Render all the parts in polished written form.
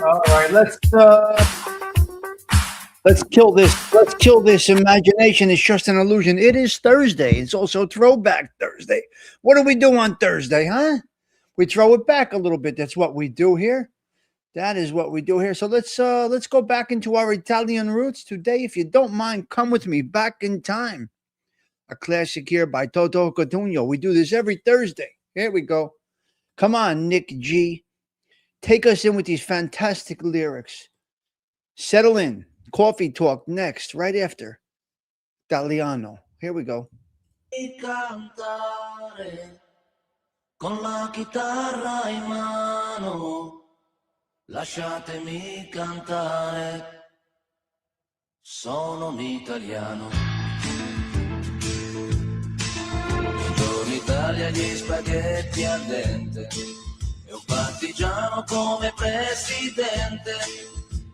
All right, let's kill this. Let's kill this. Imagination is just an illusion. It is Thursday. It's also Throwback Thursday. What do we do on Thursday, huh? We throw it back a little bit. That's what we do here. That is what we do here. So let's go back into our Italian roots today. If you don't mind, come with me back in time. A classic here by Toto Cotugno. We do this every Thursday. Here we go. Come on, Nick G. Take us in with these fantastic lyrics. Settle in. Coffee talk next, right after Italiano. Here we go. Cantare con la chitarra in mano, lasciatemi cantare, sono un italiano. Buongiorno Italia, gli spaghetti al dente, e un partigiano come presidente,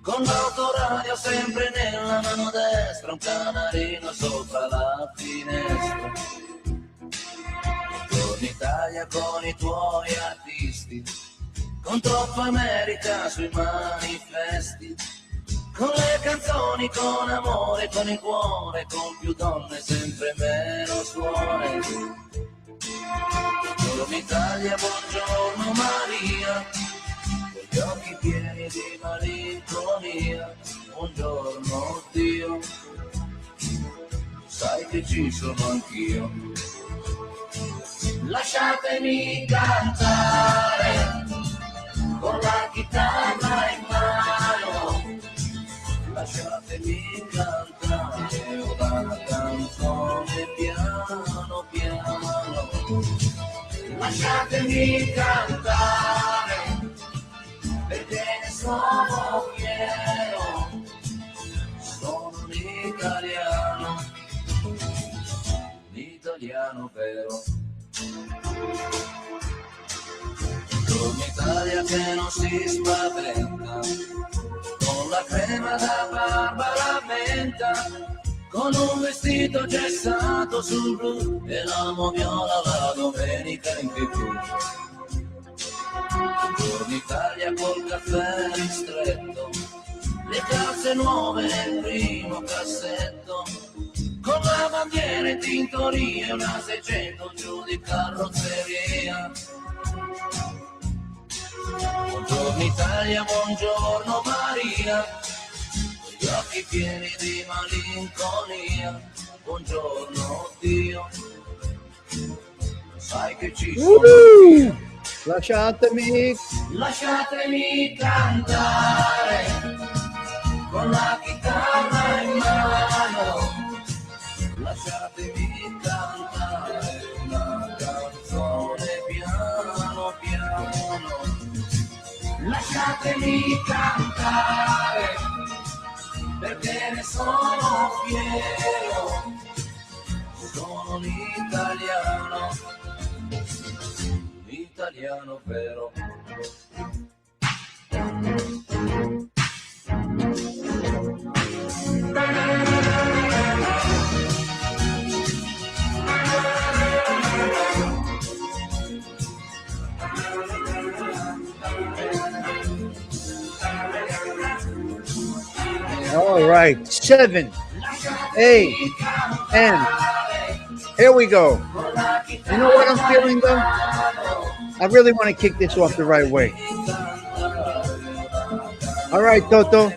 con l'autoradio sempre nella mano destra, mentre un canarino sopra la finestra. Torni in Italia con i tuoi artisti, con troppa America sui manifesti, con le canzoni, con amore, con il cuore, con più donne, sempre meno suore. Buongiorno Italia, buongiorno Maria, con gli occhi pieni di malinconia. Buongiorno Dio, sai che ci sono anch'io. Lasciatemi cantare con la chitarra in mano, lasciatemi cantare una canzone piano piano. Lasciatemi cantare perché ne sono fiero, sono un italiano vero. Torno Italia che non si spaventa, con la crema da barba alla menta, con un vestito gessato sul blu e l'amo viola la domenica in TV. Torno Italia col caffè ristretto, le calze nuove nel primo cassetto, con la bandiera in tintoria e una 600 giù di carrozzeria. Buongiorno Italia, buongiorno Maria, con gli occhi pieni di malinconia. Buongiorno Dio, sai che ci sono io. Lasciatemi cantare con la chitarra in mano. Lasciatemi cantare una canzone piano piano. Lasciatemi cantare perché ne sono fiero, sono un italiano vero. All right, 7, 8, and here we go. You know what I'm feeling though? I really want to kick this off the right way. All right, Toto.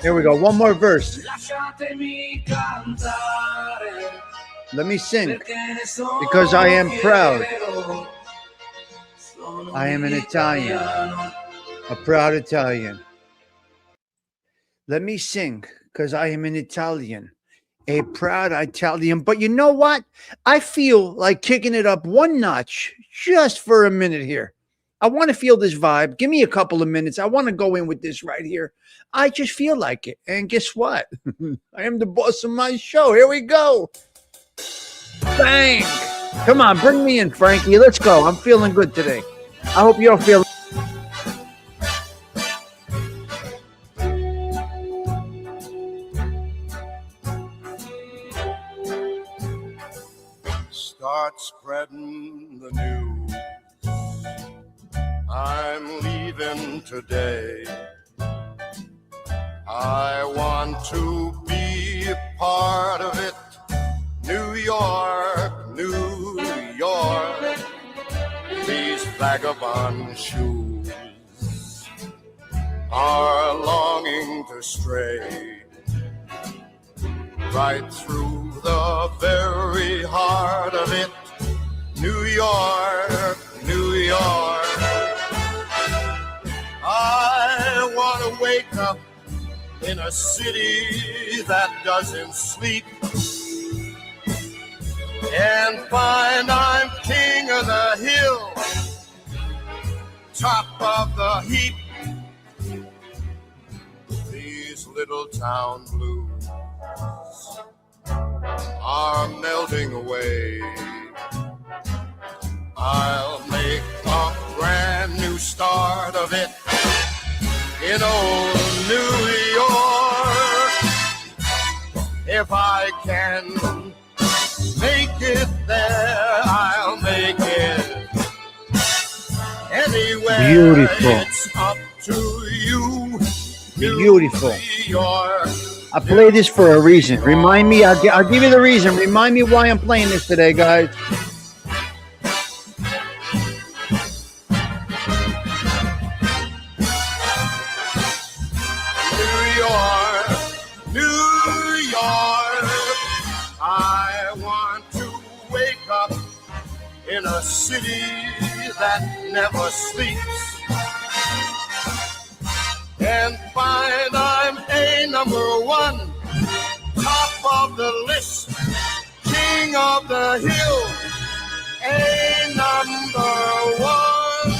Here we go. One more verse. Let me sing because I am proud. I am an Italian, a proud Italian. Let me sing because I am an Italian, a proud Italian. But you know what? I feel like kicking it up one notch just for a minute here. I want to feel this vibe. Give me a couple of minutes. I want to go in with this right here. I just feel like it. And guess what? I am the boss of my show. Here we go. Bang. Come on, bring me in, Frankie. Let's go. I'm feeling good today. I hope you're feeling. Start spreading the news. I'm leaving today. I want to be a part of it. New York, New York. These vagabond shoes are longing to stray right through the very heart of it. New York, New York. I want to wake up in a city that doesn't sleep and find I'm king of the hill, top of the heap. These little town blues are melting away. I'll make a brand new start of it in old New York. If I can make it there, I'll make it anywhere. Beautiful. It's up to you. Beautiful. New York. I play this for a reason. Remind me, I'll give you the reason. Remind me why I'm playing this today, guys. New York, New York. I want to wake up in a city that never sleeps and find I'm a number one, top of the list, king of the hill, a number one.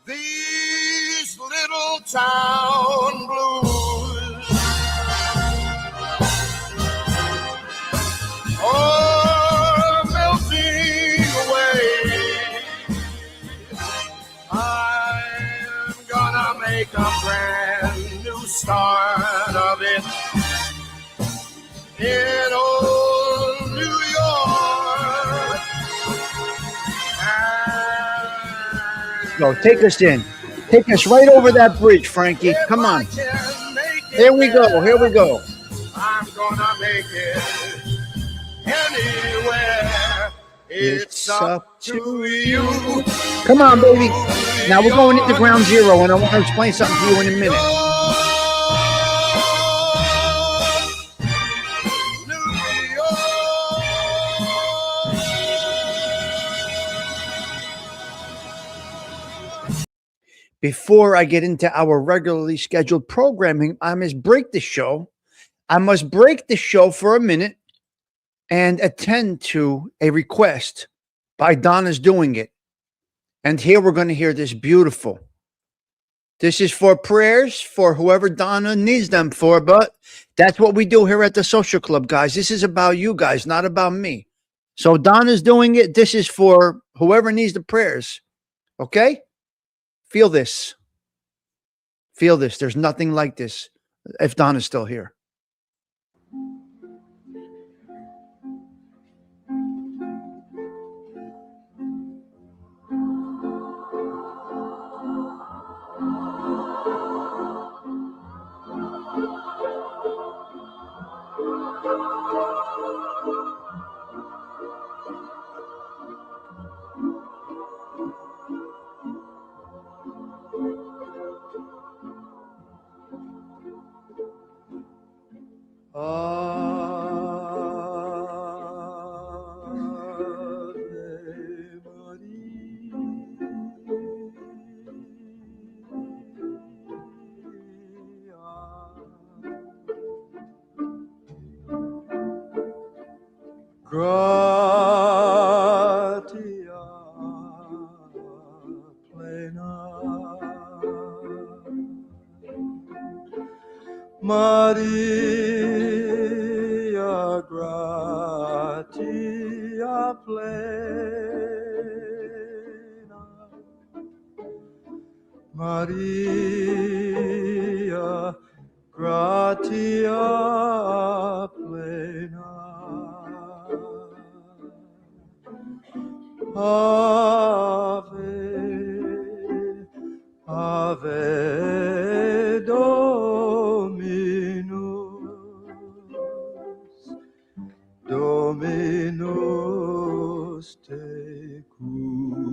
These little town blues are melting away. I'm gonna make a brand new start of it in old New York. Go, take us in. Take us right over that bridge, Frankie. Come on. Here we go. Here we go. I'm gonna make it anywhere. It's up to you. Come on, baby. Now we're going into ground zero, and I want to explain something to you in a minute. Before I get into our regularly scheduled programming, I must break the show. I must break the show for a minute and attend to a request by Donna's Doing It. And here we're going to hear this beautiful. This is for prayers for whoever Donna needs them for, but that's what we do here at the Social Club, guys. This is about you guys, not about me. So Donna's Doing It. This is for whoever needs the prayers. Okay? Feel this. Feel this. There's nothing like this if Donna's still here. Gratia plena Maria gratia plena Maria gratia plena Ave, Ave Dominus, Dominus tecum.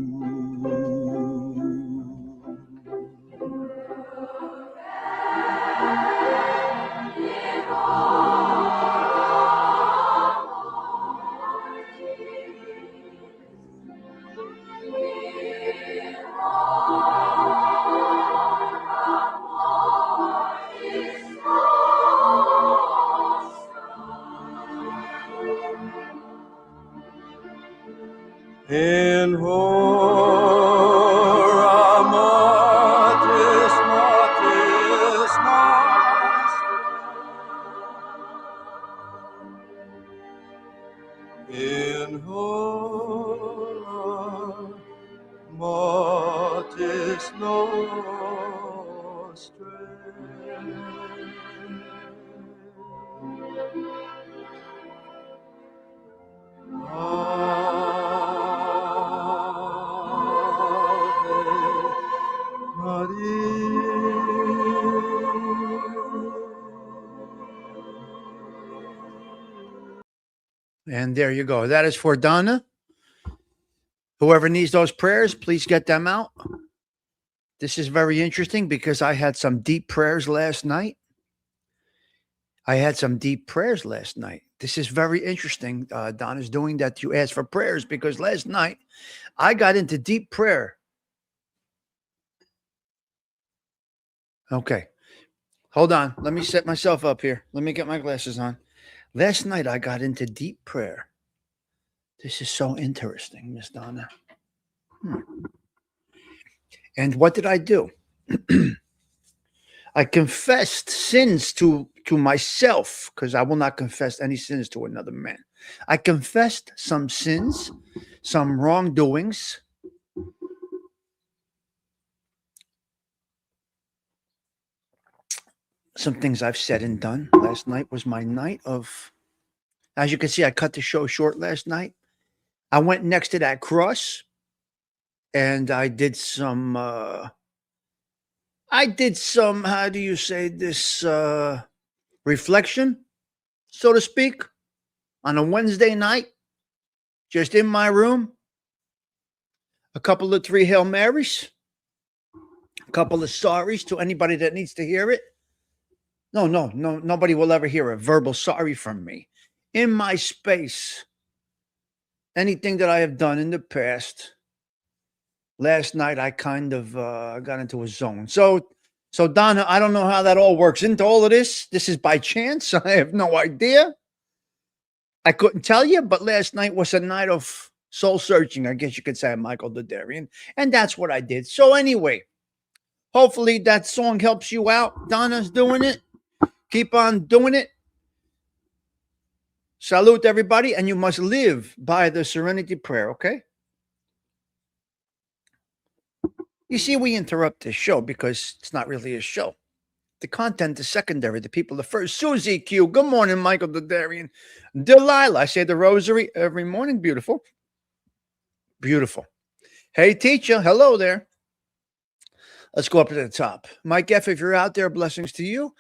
In hora mortis, mortis nostra. In hora mortis nostra. And there you go. That is for Donna. Whoever needs those prayers, please get them out. This is very interesting because I had some deep prayers last night. This is very interesting. Donna's doing that. You asked for prayers because last night I got into deep prayer. Okay. Hold on. Let me set myself up here. Let me get my glasses on. Last night I got into deep prayer. This is so interesting, Miss Donna. And what did I do? I confessed sins to myself because I will not confess any sins to another man. I confessed some sins, some wrongdoings. Some things I've said and done. Last night was my night of, as you can see, I cut the show short last night. I went next to that cross and I did some, how do you say this, reflection, so to speak, on a Wednesday night, just in my room. A couple of 3 Hail Marys, a couple of sorries to anybody that needs to hear it. No, nobody will ever hear a verbal sorry from me. In my space, anything that I have done in the past, last night I kind of got into a zone. So Donna, I don't know how that all works into all of this. This is by chance. I have no idea. I couldn't tell you, but last night was a night of soul searching, I guess you could say, Michael Dadarian. And that's what I did. So anyway, hopefully that song helps you out. Donna's doing it. Keep on doing it. Salute everybody. And you must live by the Serenity Prayer, okay? You see, we interrupt this show because it's not really a show. The content is secondary. The people are first. Susie Q. Good morning, Michael Dadarian. Delilah. I say the rosary every morning. Beautiful. Beautiful. Hey, teacher. Hello there. Let's go up to the top. Mike F., if you're out there, blessings to you.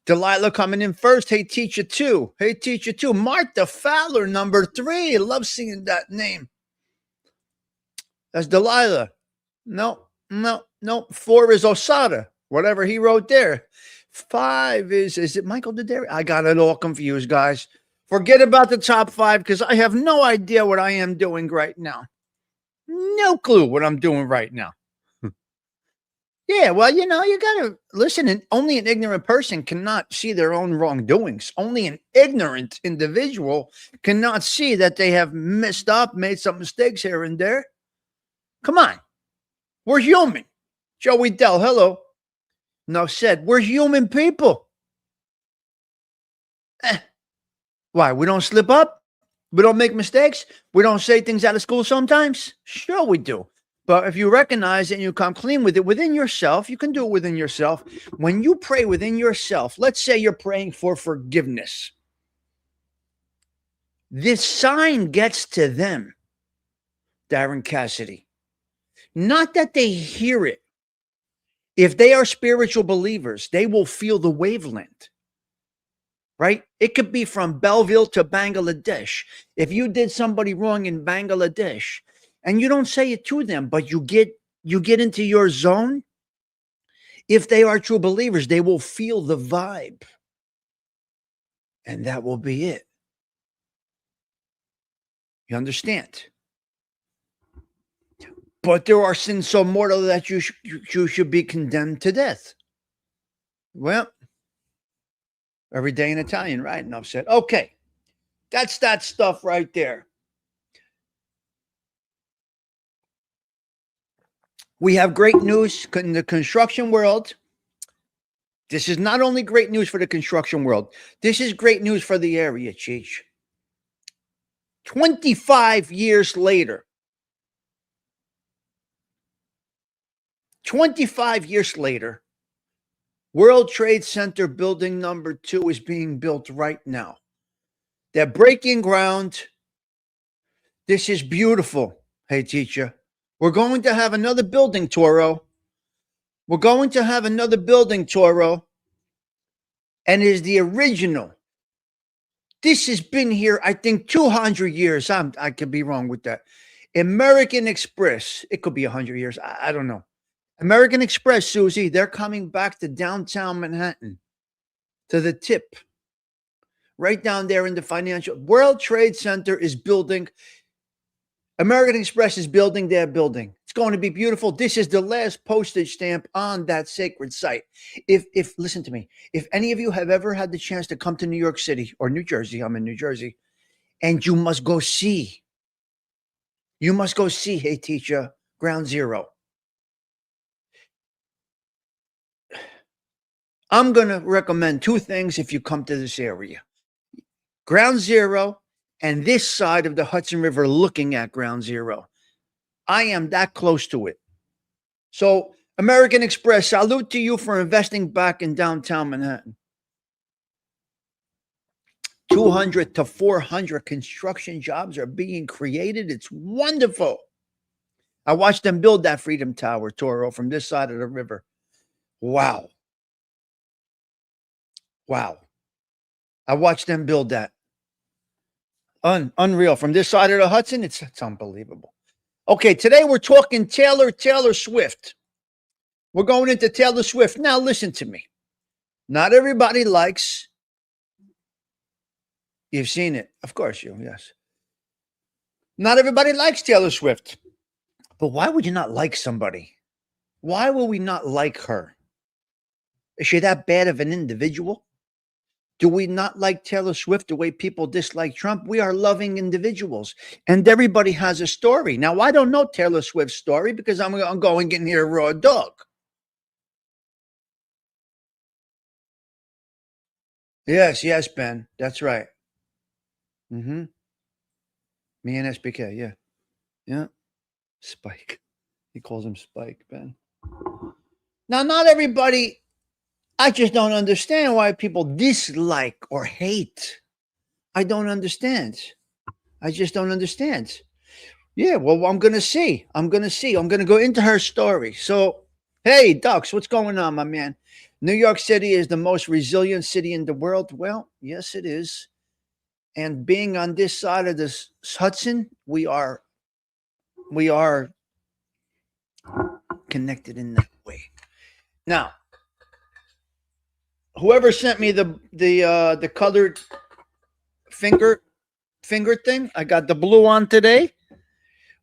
Delilah coming in first. Hey, teacher 2. Hey, teacher 2. Martha Fowler, number 3. Love seeing that name. That's Delilah. No. 4 is Osada. Whatever he wrote there. 5 is it Michael Dadarian? I got it all confused, guys. Forget about the top 5 because I have no idea what I am doing right now. No clue what I'm doing right now. Yeah, well, you got to listen. And only an ignorant person cannot see their own wrongdoings. Only an ignorant individual cannot see that they have messed up, made some mistakes here and there. Come on. We're human. Joey Dell, hello. Enough said. We're human people. Why? We don't slip up? We don't make mistakes? We don't say things out of school sometimes? Sure we do. But if you recognize it and you come clean with it within yourself, you can do it within yourself. When you pray within yourself, let's say you're praying for forgiveness. This sign gets to them, Darren Cassidy. Not that they hear it. If they are spiritual believers, they will feel the wavelength, right? It could be from Belleville to Bangladesh. If you did somebody wrong in Bangladesh and you don't say it to them, but you get into your zone, if they are true believers, they will feel the vibe. And that will be it. You understand? But there are sins so mortal that you should be condemned to death. Well, every day in Italian, right? Enough said. Okay, that's that stuff right there. We have great news in the construction world. This is not only great news for the construction world. This is great news for the area, Cheech. 25 years later. 25 years later, World Trade Center building number 2 is being built right now. They're breaking ground. This is beautiful. Hey, teacher. We're going to have another building, Toro. We're going to have another building, Toro. And it is the original This has been here, I think, 200 years. I could be wrong with that. American Express. It could be 100 years. I don't know. American Express, Susie, they're coming back to downtown Manhattan, to the tip, right down there in the financial. World Trade Center is building. American Express is building their building. It's going to be beautiful. This is the last postage stamp on that sacred site. If listen to me, if any of you have ever had the chance to come to New York City or New Jersey, I'm in New Jersey, and you must go see, hey teacher, Ground Zero. I'm going to recommend two things if you come to this area. Ground Zero and this side of the Hudson River looking at Ground Zero. I am that close to it. So, American Express, salute to you for investing back in downtown Manhattan. 200 to 400 construction jobs are being created. It's wonderful. I watched them build that Freedom Tower, Toro, from this side of the river. Wow. Wow. I watched them build that. Unreal. From this side of the Hudson, it's unbelievable. Okay, today we're talking Taylor Swift. We're going into Taylor Swift. Now listen to me. Not everybody likes. You've seen it. Of course yes. Not everybody likes Taylor Swift. But why would you not like somebody? Why will we not like her? Is she that bad of an individual? Do we not like Taylor Swift the way people dislike Trump? We are loving individuals, and everybody has a story. Now, I don't know Taylor Swift's story because I'm going in here raw dog. Yes, Ben. That's right. Me and SBK, yeah. Spike. He calls him Spike, Ben. Now, not everybody... I just don't understand why people dislike or hate. I don't understand. I just don't understand. Yeah, well, I'm going to see. I'm going to go into her story. So, hey, Ducks, what's going on, my man? New York City is the most resilient city in the world. Well, yes, it is. And being on this side of this Hudson, we are connected in that way. Now, whoever sent me the colored finger thing, I got the blue on today.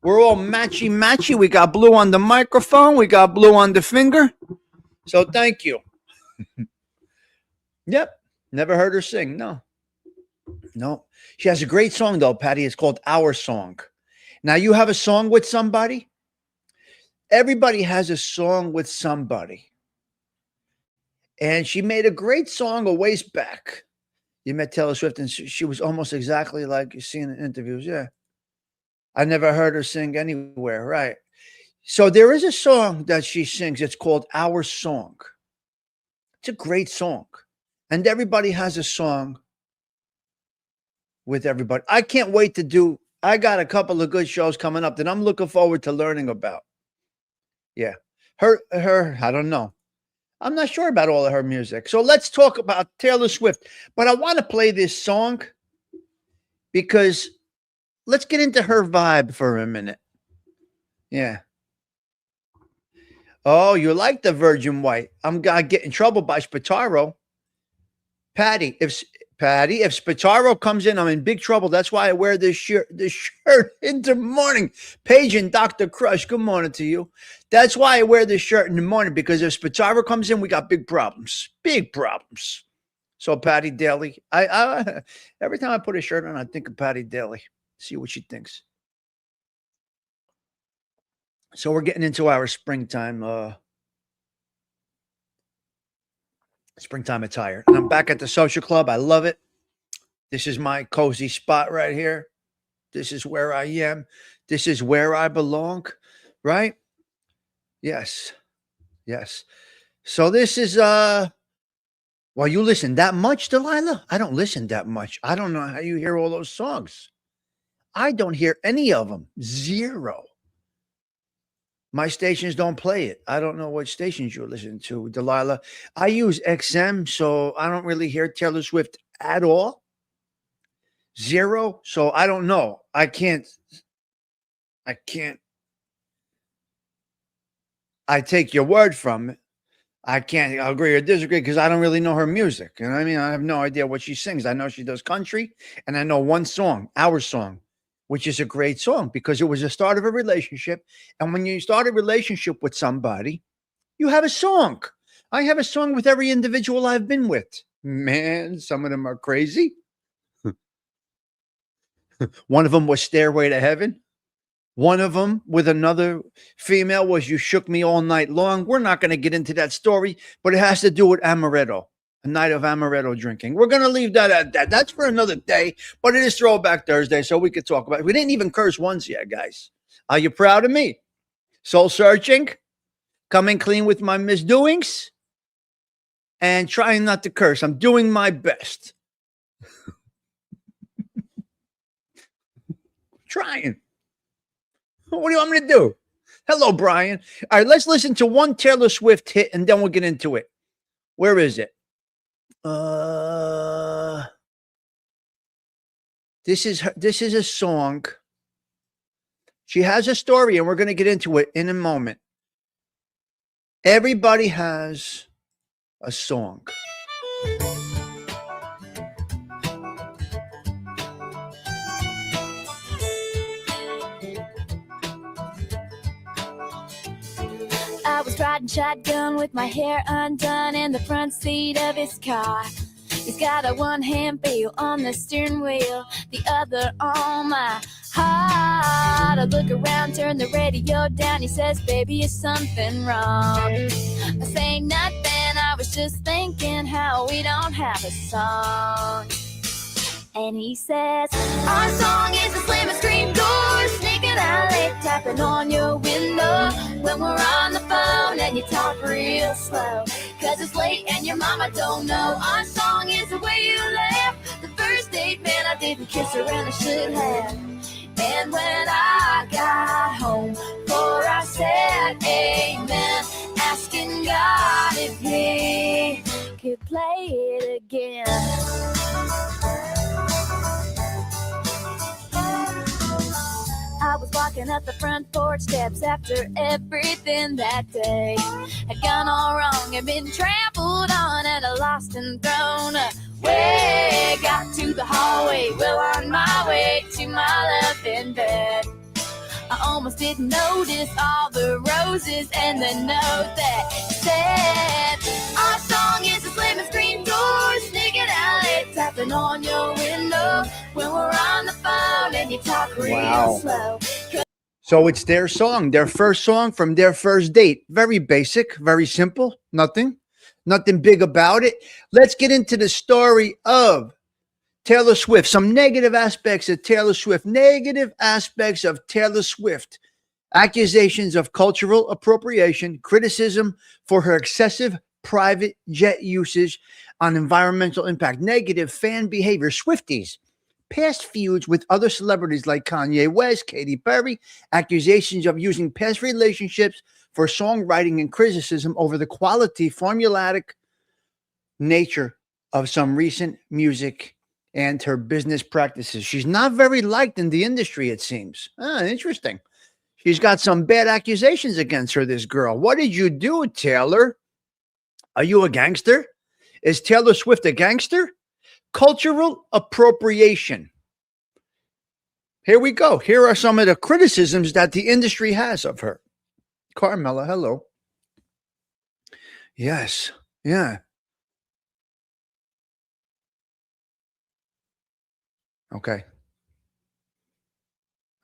We're all matchy. We got blue on the microphone. We got blue on the finger. So thank you. Yep. Never heard her sing. No. She has a great song though, Patty. It's called Our Song. Now you have a song with somebody. Everybody has a song with somebody. And she made a great song a ways back. You met Taylor Swift, and she was almost exactly like you see in the interviews. Yeah. I never heard her sing anywhere. Right. So there is a song that she sings. It's called Our Song. It's a great song. And everybody has a song with everybody. I can't wait to I got a couple of good shows coming up that I'm looking forward to learning about. Yeah. Her, I don't know. I'm not sure about all of her music. So let's talk about Taylor Swift. But I want to play this song because let's get into her vibe for a minute. Yeah. Oh, you like the Virgin White. I'm going to get in trouble by Spataro. Patty, if Spataro comes in, I'm in big trouble. That's why I wear this shirt in the morning. Paige and Dr. Crush, good morning to you. That's why I wear this shirt in the morning, because if Spataro comes in, we got big problems. Big problems. So Patty Daly, I every time I put a shirt on, I think of Patty Daly. See what she thinks. So we're getting into our springtime attire. And I'm back at the social club. I love it. This is my cozy spot right here. This is where I am. This is where I belong, right? Yes. So this is well, you listen that much, Delilah? I don't listen that much. I don't know how you hear all those songs. I don't hear any of them. Zero. My stations don't play it. I don't know what stations you're listening to, Delilah. I use XM, so I don't really hear Taylor Swift at all. 0. So I don't know. I can't. I take your word from it. I can't agree or disagree because I don't really know her music. You know what I mean? I have no idea what she sings. I know she does country, and I know one song, Our Song, which is a great song because it was the start of a relationship. And when you start a relationship with somebody, you have a song. I have a song with every individual I've been with. Man, some of them are crazy. One of them was Stairway to Heaven. One of them with another female was You Shook Me All Night Long. We're not going to get into that story, but it has to do with amaretto, a night of amaretto drinking. We're going to leave that at that. That's for another day, but it is Throwback Thursday, so we could talk about it. We didn't even curse once yet, guys. Are you proud of me? Soul searching, coming clean with my misdoings, and trying not to curse. I'm doing my best. Trying. What do you want me to do? Hello, Brian. All right, let's listen to one Taylor Swift hit, and then we'll get into it. Where is it? This is a song. She has a story, and we're going to get into it in a moment. Everybody has a song. I was riding shotgun with my hair undone in the front seat of his car. He's got a one-hand feel on the steering wheel, the other on my heart. I look around, turn the radio down. He says, baby, is something wrong? I say nothing, I was just thinking how we don't have a song. And he says, our song is a slam and scream door, sneaking out late, tapping on your window when we're on the phone and you talk real slow, cause it's late and your mama don't know. Our song is the way you laugh, the first date, man, I didn't kiss her and I should have. And when I got home, for I said amen, asking God if he could play it again. I was walking up the front porch steps after everything that day had gone all wrong and been trampled on and lost and thrown away. Got to the hallway, well on my way to my love in bed. I almost didn't notice all the roses and the note that said, our song is a slamming screen door, sneaking out late, tapping on your window when we're on the phone and you talk real slow. So it's their song, their first song from their first date. Very basic, very simple, nothing big about it. Let's get into the story of Taylor Swift, some negative aspects of Taylor Swift, accusations of cultural appropriation, criticism for her excessive private jet usage on environmental impact, negative fan behavior, Swifties, past feuds with other celebrities like Kanye West, Katy Perry, accusations of using past relationships for songwriting and criticism over the quality, formulaic nature of some recent music and her business practices. She's not very liked in the industry, it seems. Interesting. She's got some bad accusations against her, this girl. What did you do, Taylor? Are you a gangster? Is Taylor Swift a gangster? Cultural appropriation. Here we go. Here are some of the criticisms that the industry has of her. Carmela, hello. Yes. Yeah. Okay.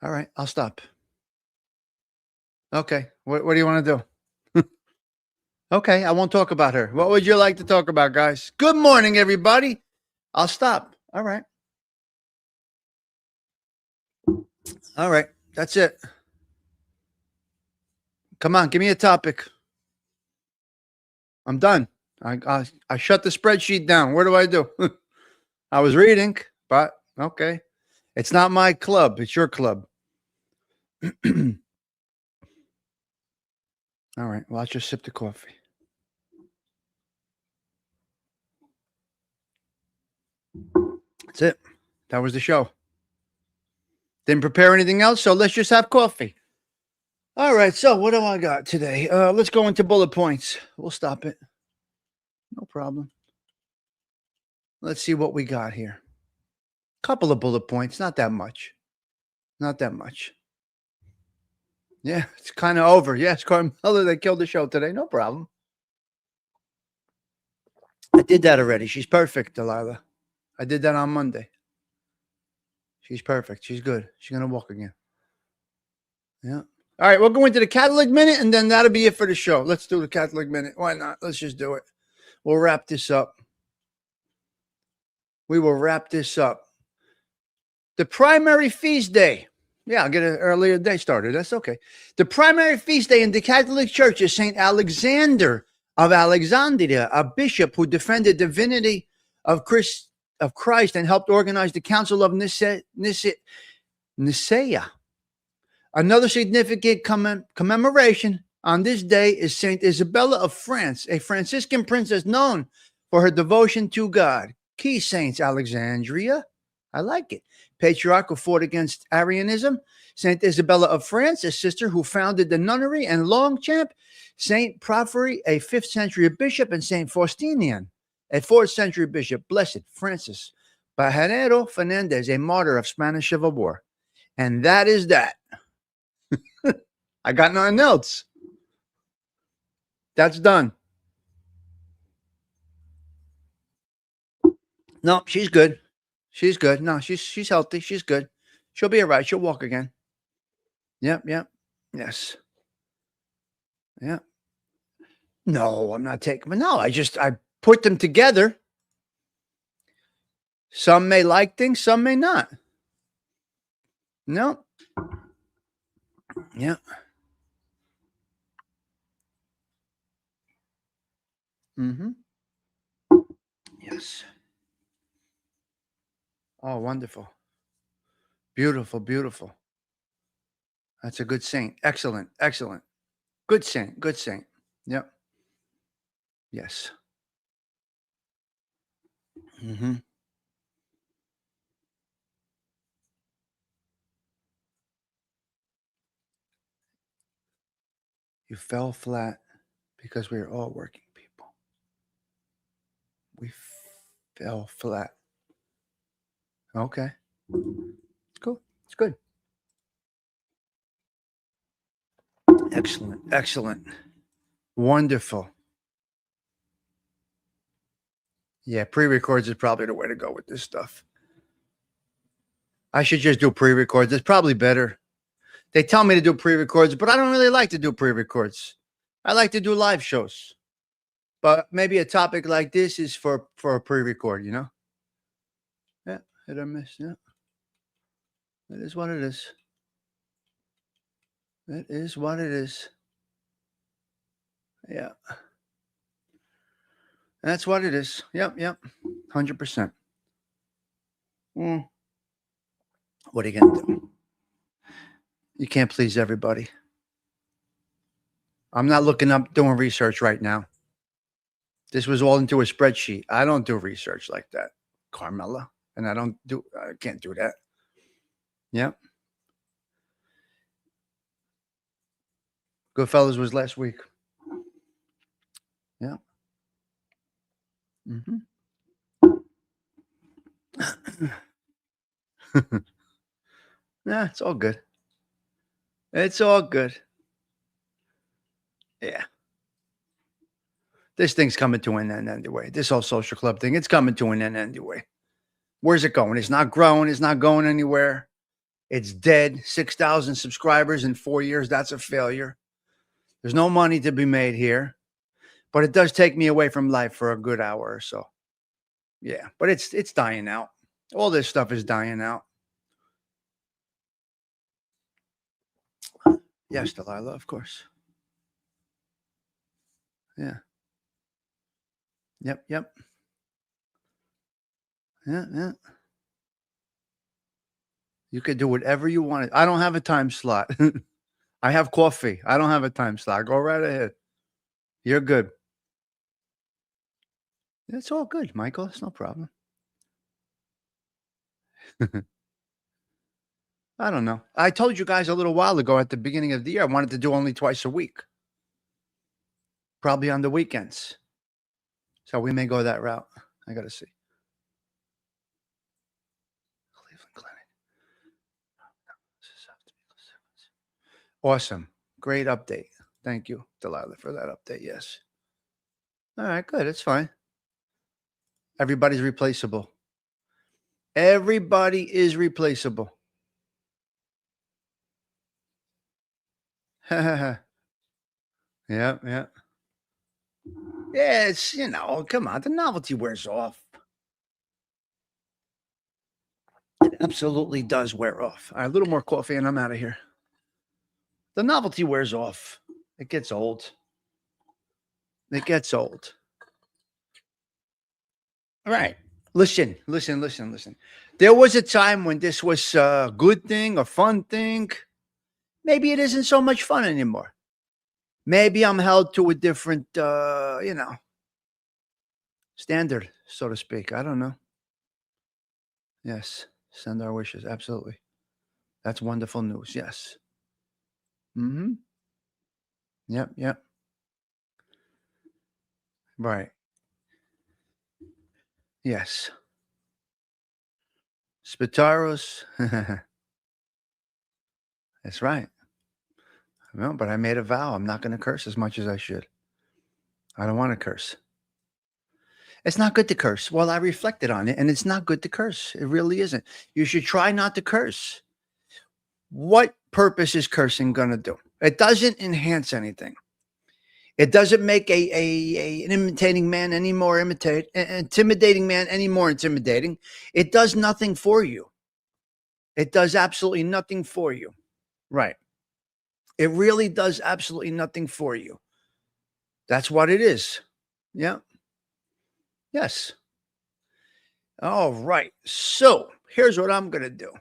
All right. I'll stop. Okay. What do you want to do? Okay. I won't talk about her. What would you like to talk about, guys? Good morning, everybody. I'll stop. All right. All right. That's it. Come on. Give me a topic. I'm done. I shut the spreadsheet down. What do I do? I was reading, but okay. It's not my club. It's your club. All right. Well, I'll just sip the coffee. That's it. That was the show. Didn't prepare anything else, so let's just have coffee. All right, so what do I got today? Let's go into bullet points. We'll stop it. No problem. Let's see what we got here. Couple of bullet points, not that much. Not that much. Yeah, it's kind of over. Yes, Carmella, they killed the show today. No problem. I did that already. She's perfect, Delilah. I did that on Monday. She's perfect. She's good. She's going to walk again. Yeah. All right, we'll go into the Catholic Minute, and then that'll be it for the show. Let's do the Catholic Minute. Why not? Let's just do it. We'll wrap this up. We will wrap this up. The primary feast day. Yeah, I'll get an earlier day started. That's okay. The primary feast day in the Catholic Church is St. Alexander of Alexandria, a bishop who defended the divinity of Christ and helped organize the Council of Nicaea. Another significant commemoration on this day is St. Isabella of France, a Franciscan princess known for her devotion to God. Key saints: Alexandria. I like it. Patriarch who fought against Arianism. St. Isabella of France, a sister who founded the nunnery and Longchamp. St. Porphyry, a 5th century bishop, and St. Faustinian, a 4th century bishop. Blessed Francis Bajanero Fernandez, a martyr of Spanish Civil War. And that is that. I got nothing else. That's done. No, she's good. She's good. No, she's healthy. She's good. She'll be all right. She'll walk again. Yep. Yes. Yeah. No, I'm not taking. No, I put them together. Some may like things, some may not. No. Yeah. Mm-hmm. Yes. Oh, wonderful. Beautiful, beautiful. That's a good saint. Excellent, excellent. Good saint, good saint. Yep. Yes. Mm-hmm. You fell flat because we are all working people. We fell flat. Okay. Cool. It's good. Excellent. Excellent. Wonderful. Yeah, pre-records is probably the way to go with this stuff. I should just do pre-records. It's probably better. They tell me to do pre-records, but I don't really like to do pre-records. I like to do live shows. But maybe a topic like this is for a pre-record, you know? Yeah, hit or miss. Yeah. It is what it is. It is what it is. Yeah. That's what it is. Yep. 100%. What are you going to do? You can't please everybody. I'm not looking up doing research right now. This was all into a spreadsheet. I don't do research like that, Carmella. And I can't do that. Yep. Goodfellas was last week. Yeah. Mm-hmm. Yeah, it's all good. It's all good. Yeah. This thing's coming to an end anyway. This whole social club thing, it's coming to an end anyway. Where's it going? It's not growing. It's not going anywhere. It's dead. 6,000 subscribers in 4 years. That's a failure. There's no money to be made here. But it does take me away from life for a good hour or so. Yeah, but it's dying out. All this stuff is dying out. Yes, Delilah, of course. Yeah. Yep. Yeah. You could do whatever you want. I don't have a time slot. I have coffee. I don't have a time slot. Go right ahead. You're good. It's all good, Michael. It's no problem. I don't know. I told you guys a little while ago at the beginning of the year I wanted to do only twice a week, probably on the weekends. So we may go that route. I got to see. Cleveland Clinic. Awesome. Great update. Thank you, Delilah, for that update. Yes. All right, good. It's fine. Everybody's replaceable. Everybody is replaceable. Yeah, yeah. Yeah, it's, come on. The novelty wears off. It absolutely does wear off. All right, a little more coffee and I'm out of here. The novelty wears off. It gets old. It gets old. All right. Listen. There was a time when this was a good thing, a fun thing. Maybe it isn't so much fun anymore. Maybe I'm held to a different, standard, so to speak. I don't know. Yes. Send our wishes. Absolutely. That's wonderful news. Yes. Mm-hmm. Yep. Right. Yes. Spitaros. That's right. No, but I made a vow. I'm not going to curse as much as I should. I don't want to curse. It's not good to curse. Well, I reflected on it, and it's not good to curse. It really isn't. You should try not to curse. What purpose is cursing going to do? It doesn't enhance anything. It doesn't make an intimidating man any more intimidating man any more intimidating. It does nothing for you. It does absolutely nothing for you. Right. It really does absolutely nothing for you. That's what it is. Yeah. Yes. All right. So here's what I'm going to do.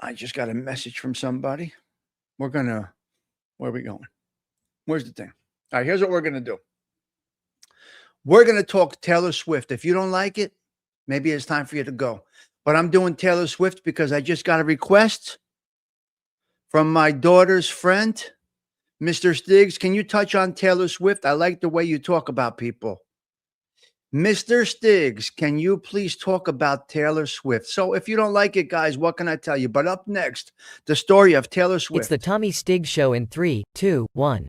I just got a message from somebody. Where are we going? Where's the thing? All right, here's what we're going to do. We're going to talk Taylor Swift. If you don't like it, maybe it's time for you to go. But I'm doing Taylor Swift because I just got a request from my daughter's friend, Mr. Stigs. Can you touch on Taylor Swift? I like the way you talk about people. Mr. Stigs, can you please talk about Taylor Swift? So if you don't like it, guys, what can I tell you? But up next, the story of Taylor Swift. It's the Tommy Stigs Show in 3, 2, 1.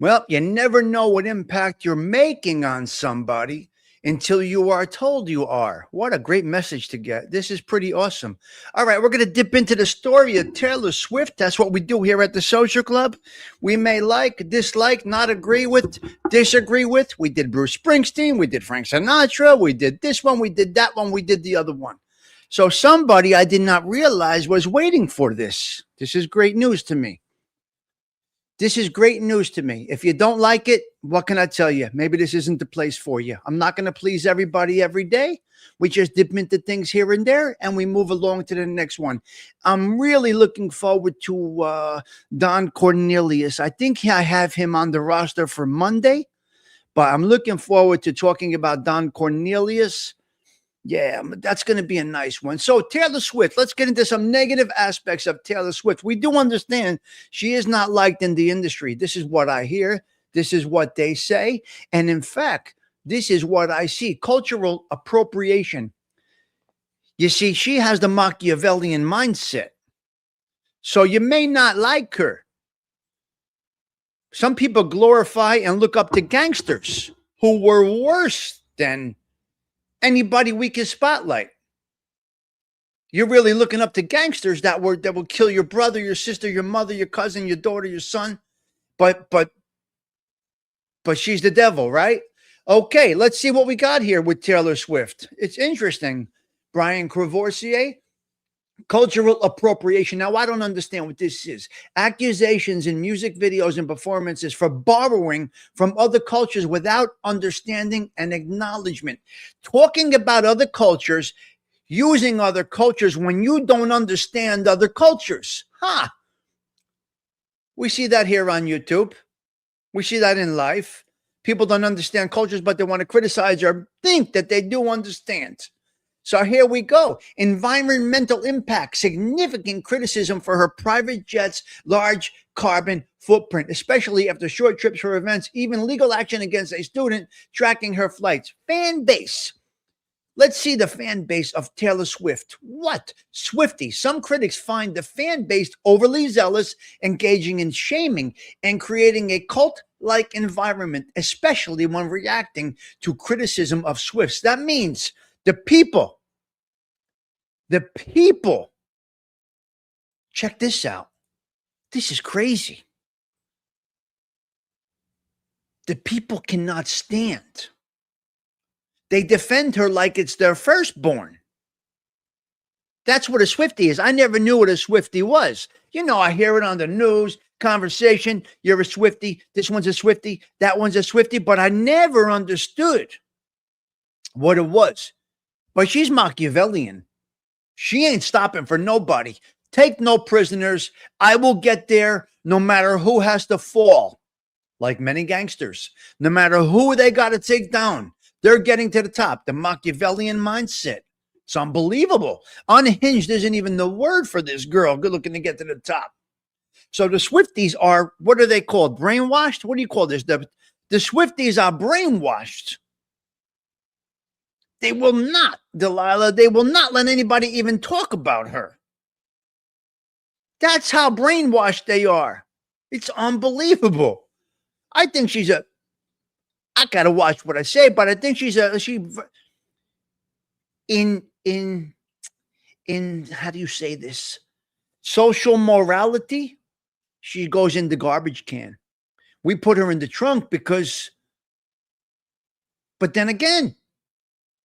Well, you never know what impact you're making on somebody until you are told you are. What a great message to get. This is pretty awesome. All right, we're going to dip into the story of Taylor Swift. That's what we do here at the Social Club. We may like, dislike, not agree with, disagree with. We did Bruce Springsteen. We did Frank Sinatra. We did this one. We did that one. We did the other one. So somebody I did not realize was waiting for this. This is great news to me. This is great news to me. If you don't like it, what can I tell you? Maybe this isn't the place for you. I'm not going to please everybody every day. We just dip into things here and there, and we move along to the next one. I'm really looking forward to Don Cornelius. I think I have him on the roster for Monday, but I'm looking forward to talking about Don Cornelius. Yeah, that's going to be a nice one. So Taylor Swift, let's get into some negative aspects of Taylor Swift. We do understand she is not liked in the industry. This is what I hear. This is what they say. And in fact, this is what I see. Cultural appropriation. You see, she has the Machiavellian mindset. So you may not like her. Some people glorify and look up to gangsters who were worse than anybody we can spotlight. You're really looking up to gangsters that will kill your brother, your sister, your mother, your cousin, your daughter, your son. But but she's the devil, right? Okay, let's see what we got here with Taylor Swift. It's interesting. Brian Crevorsier, cultural appropriation. Now, I don't understand what this is. Accusations in music videos and performances for borrowing from other cultures without understanding and acknowledgement. Talking about other cultures, using other cultures when you don't understand other cultures. Huh. We see that here on YouTube. We see that in life. People don't understand cultures, but they want to criticize or think that they do understand. So here we go. Environmental impact, significant criticism for her private jet's large carbon footprint, especially after short trips for events, even legal action against a student tracking her flights. Fan base. Let's see the fan base of Taylor Swift. What? Swiftie. Some critics find the fan base overly zealous, engaging in shaming, and creating a cult-like environment, especially when reacting to criticism of Swift's. That means the people, check this out. This is crazy. The people cannot stand. They defend her like it's their firstborn. That's what a Swiftie is. I never knew what a Swiftie was. You know, I hear it on the news, conversation. You're a Swiftie. This one's a Swiftie. That one's a Swiftie. But I never understood what it was. But she's Machiavellian. She ain't stopping for nobody. Take no prisoners. I will get there no matter who has to fall. Like many gangsters. No matter who they got to take down. They're getting to the top. The Machiavellian mindset. It's unbelievable. Unhinged isn't even the word for this girl. Good looking to get to the top. So the Swifties are, what are they called? Brainwashed? What do you call this? The Swifties are brainwashed. They will not, Delilah, they will not let anybody even talk about her. That's how brainwashed they are. It's unbelievable. I think she's I gotta watch what I say, but I think in how do you say this? Social morality, she goes in the garbage can. We put her in the trunk because, but then again,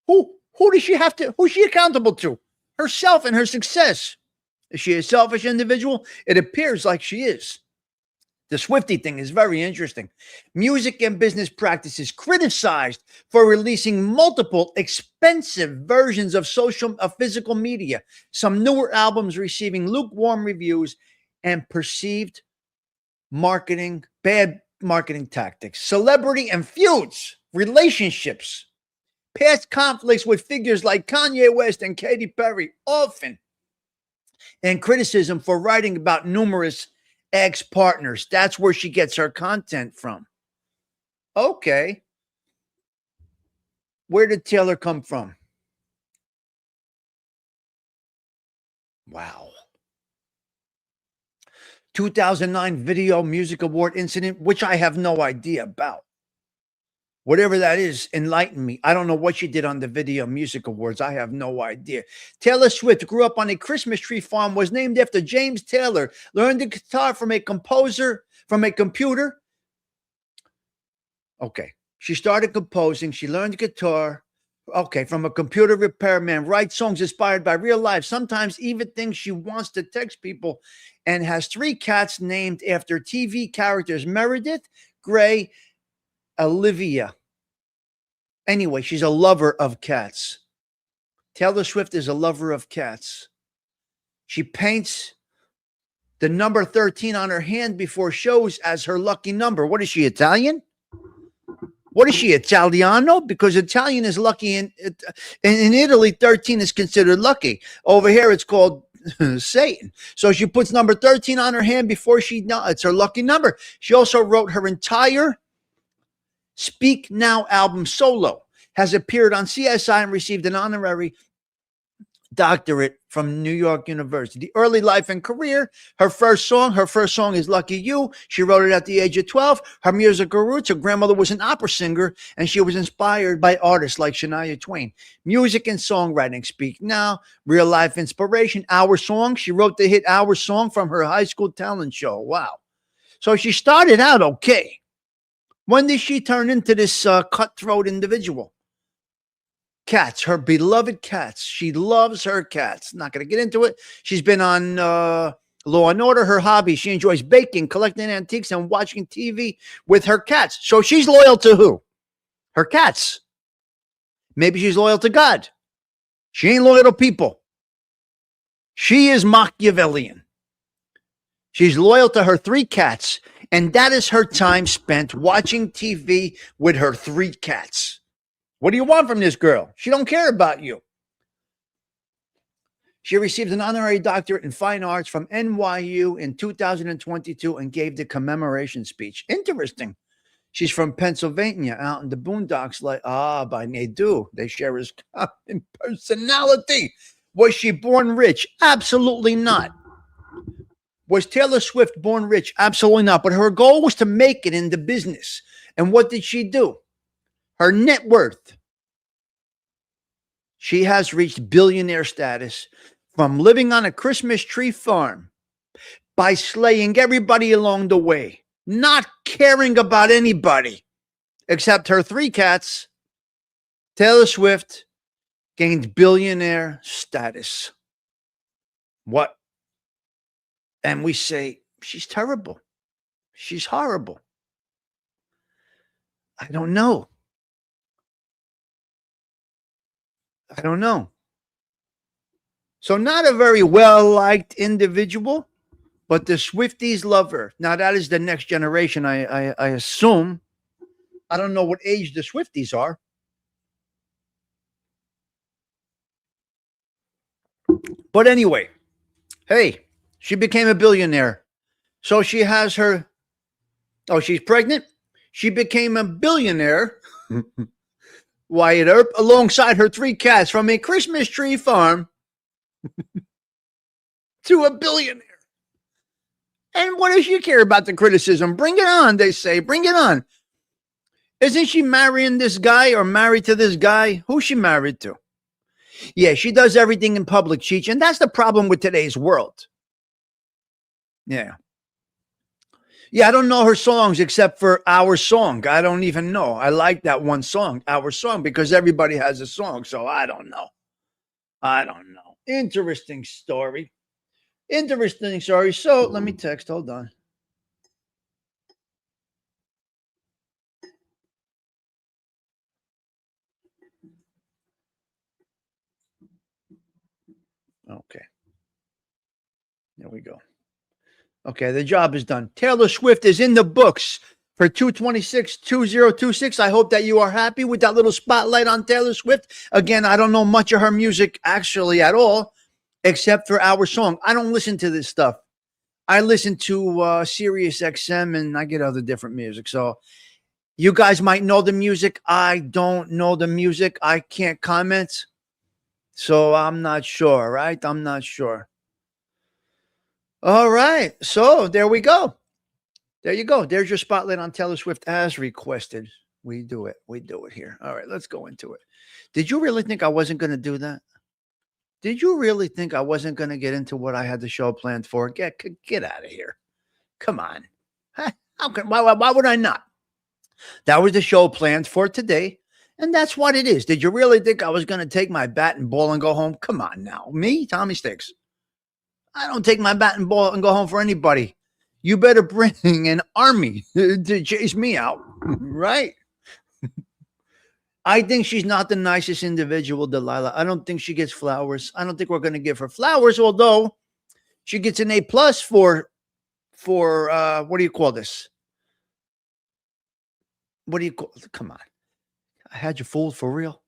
who does she have to, who's she accountable to? Herself and her success. Is she a selfish individual? It appears like she is. The Swiftie thing is very interesting. Music and business practices criticized for releasing multiple expensive versions of physical media. Some newer albums receiving lukewarm reviews and perceived bad marketing tactics. Celebrity and feuds, relationships, past conflicts with figures like Kanye West and Katy Perry often, and criticism for writing about numerous ex-partners. That's where she gets her content from. Okay. Where did Taylor come from? Wow. 2009 Video Music Award incident, which I have no idea about. Whatever that is, enlighten me. I don't know what she did on the Video Music Awards. I have no idea. Taylor Swift grew up on a Christmas tree farm, was named after James Taylor, learned the guitar from a composer, from a computer. Okay. She started composing. She learned guitar. Okay. From a computer repairman, writes songs inspired by real life. Sometimes even things she wants to text people, and has 3 cats named after TV characters, Meredith, Gray, Olivia. Anyway, she's a lover of cats. Taylor Swift is a lover of cats. She paints the number 13 on her hand before shows as her lucky number. What is she, Italian? What is she, Italiano? Because Italian is lucky. In Italy, 13 is considered lucky. Over here, it's called Satan. So she puts number 13 on her hand before it's her lucky number. She also wrote her entire Speak Now album solo, has appeared on CSI and received an honorary doctorate from New York University. Early life and career, her first song is Lucky You. She wrote it at the age of 12. Her musical roots, her grandmother was an opera singer, and she was inspired by artists like Shania Twain. Music and songwriting, Speak Now, real life inspiration, Our Song. She wrote the hit Our Song from her high school talent show. Wow. So she started out okay. When did she turn into this cutthroat individual? Cats, her beloved cats. She loves her cats. Not going to get into it. She's been on Law and Order, her hobby. She enjoys baking, collecting antiques, and watching TV with her cats. So she's loyal to who? Her cats. Maybe she's loyal to God. She ain't loyal to people. She is Machiavellian. She's loyal to her 3 cats, and that is her time spent watching TV with her 3 cats. What do you want from this girl? She don't care about you. She received an honorary doctorate in fine arts from NYU in 2022 and gave the commemoration speech. Interesting. She's from Pennsylvania, out in the boondocks. They do. They share his common personality. Was she born rich? Absolutely not. Was Taylor Swift born rich? Absolutely not. But her goal was to make it in the business. And what did she do? Her net worth. She has reached billionaire status from living on a Christmas tree farm by slaying everybody along the way, not caring about anybody except her 3 cats. Taylor Swift gained billionaire status. What? And we say, she's terrible. She's horrible. I don't know. So not a very well-liked individual, but the Swifties love her. Now, that is the next generation, I assume. I don't know what age the Swifties are. But anyway, hey, she became a billionaire. So she has her, she's pregnant. She became a billionaire, Wyatt Earp, alongside her 3 cats from a Christmas tree farm to a billionaire. And what does she care about the criticism? Bring it on, they say. Bring it on. Isn't she marrying this guy or married to this guy? Who's she married to? Yeah, she does everything in public, Cheech, and that's the problem with today's world. Yeah, I don't know her songs except for Our Song. I don't even know. I like that one song, Our Song, because everybody has a song, so I don't know. Interesting story. So let me text. Hold on. Okay. There we go. Okay, the job is done. Taylor Swift is in the books for 2/26/2026. I hope that you are happy with that little spotlight on Taylor Swift. Again, I don't know much of her music actually at all, except for Our Song. I don't listen to this stuff. I listen to Sirius XM and I get other different music. So you guys might know the music. I don't know the music. I can't comment. So I'm not sure, right? I'm not sure. All right. So there we go. There you go. There's your spotlight on Taylor Swift as requested. We do it. We do it here. All right. Let's go into it. Did you really think I wasn't going to do that? Did you really think I wasn't going to get into what I had the show planned for? Get out of here. Come on. Why would I not? That was the show planned for today. And that's what it is. Did you really think I was going to take my bat and ball and go home? Come on now. Me, Tommy Stigs. I don't take my bat and ball and go home for anybody. You better bring an army to chase me out, right? I think she's not the nicest individual, Delilah. I don't think she gets flowers. I don't think we're going to give her flowers, although she gets an A+ for what do you call this? What do you call? Come on. I had you fooled for real.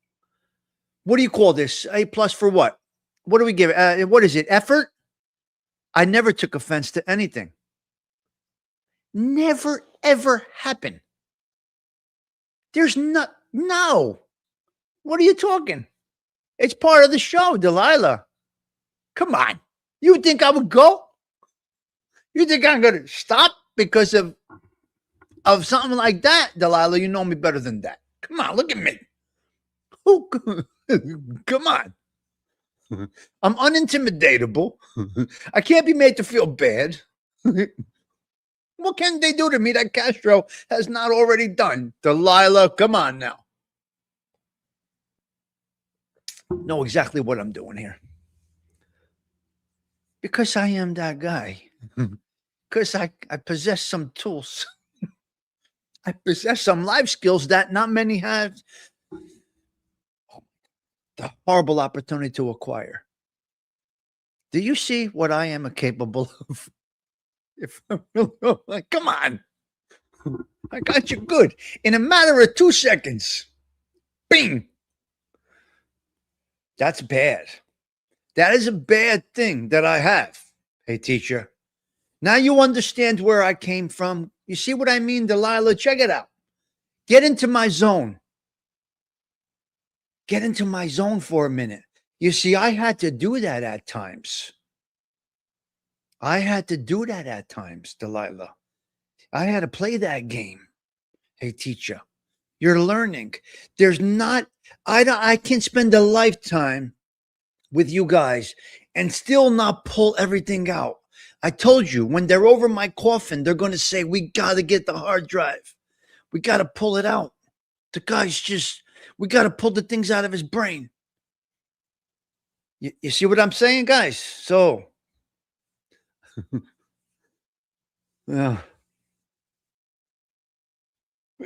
What do you call this? A+ for what? What do we give? What is it? Effort? I never took offense to anything. Never, ever happened. There's no. What are you talking? It's part of the show, Delilah. Come on. You think I would go? You think I'm going to stop because of something like that? Delilah, you know me better than that. Come on, look at me. Come on. I'm unintimidatable. I can't be made to feel bad. What can they do to me that Castro has not already done? Delilah, come on now. Know exactly what I'm doing here. Because I am that guy. Because I possess some tools. I possess some life skills that not many have the horrible opportunity to acquire. Do you see what I am capable of? If come on, I got you good in a matter of 2 seconds. Bing. That's bad. That is a bad thing that I have. Hey, teacher. Now you understand where I came from. You see what I mean, Delilah? Check it out. Get into my zone. Get into my zone for a minute. You see, I had to do that at times. I had to do that at times, Delilah. I had to play that game. Hey, teacher, you're learning. There's not, I can spend a lifetime with you guys and still not pull everything out. I told you, when they're over my coffin, they're going to say, we got to get the hard drive. We got to pull it out. The guy's just, we got to pull the things out of his brain. You see what I'm saying, guys? So,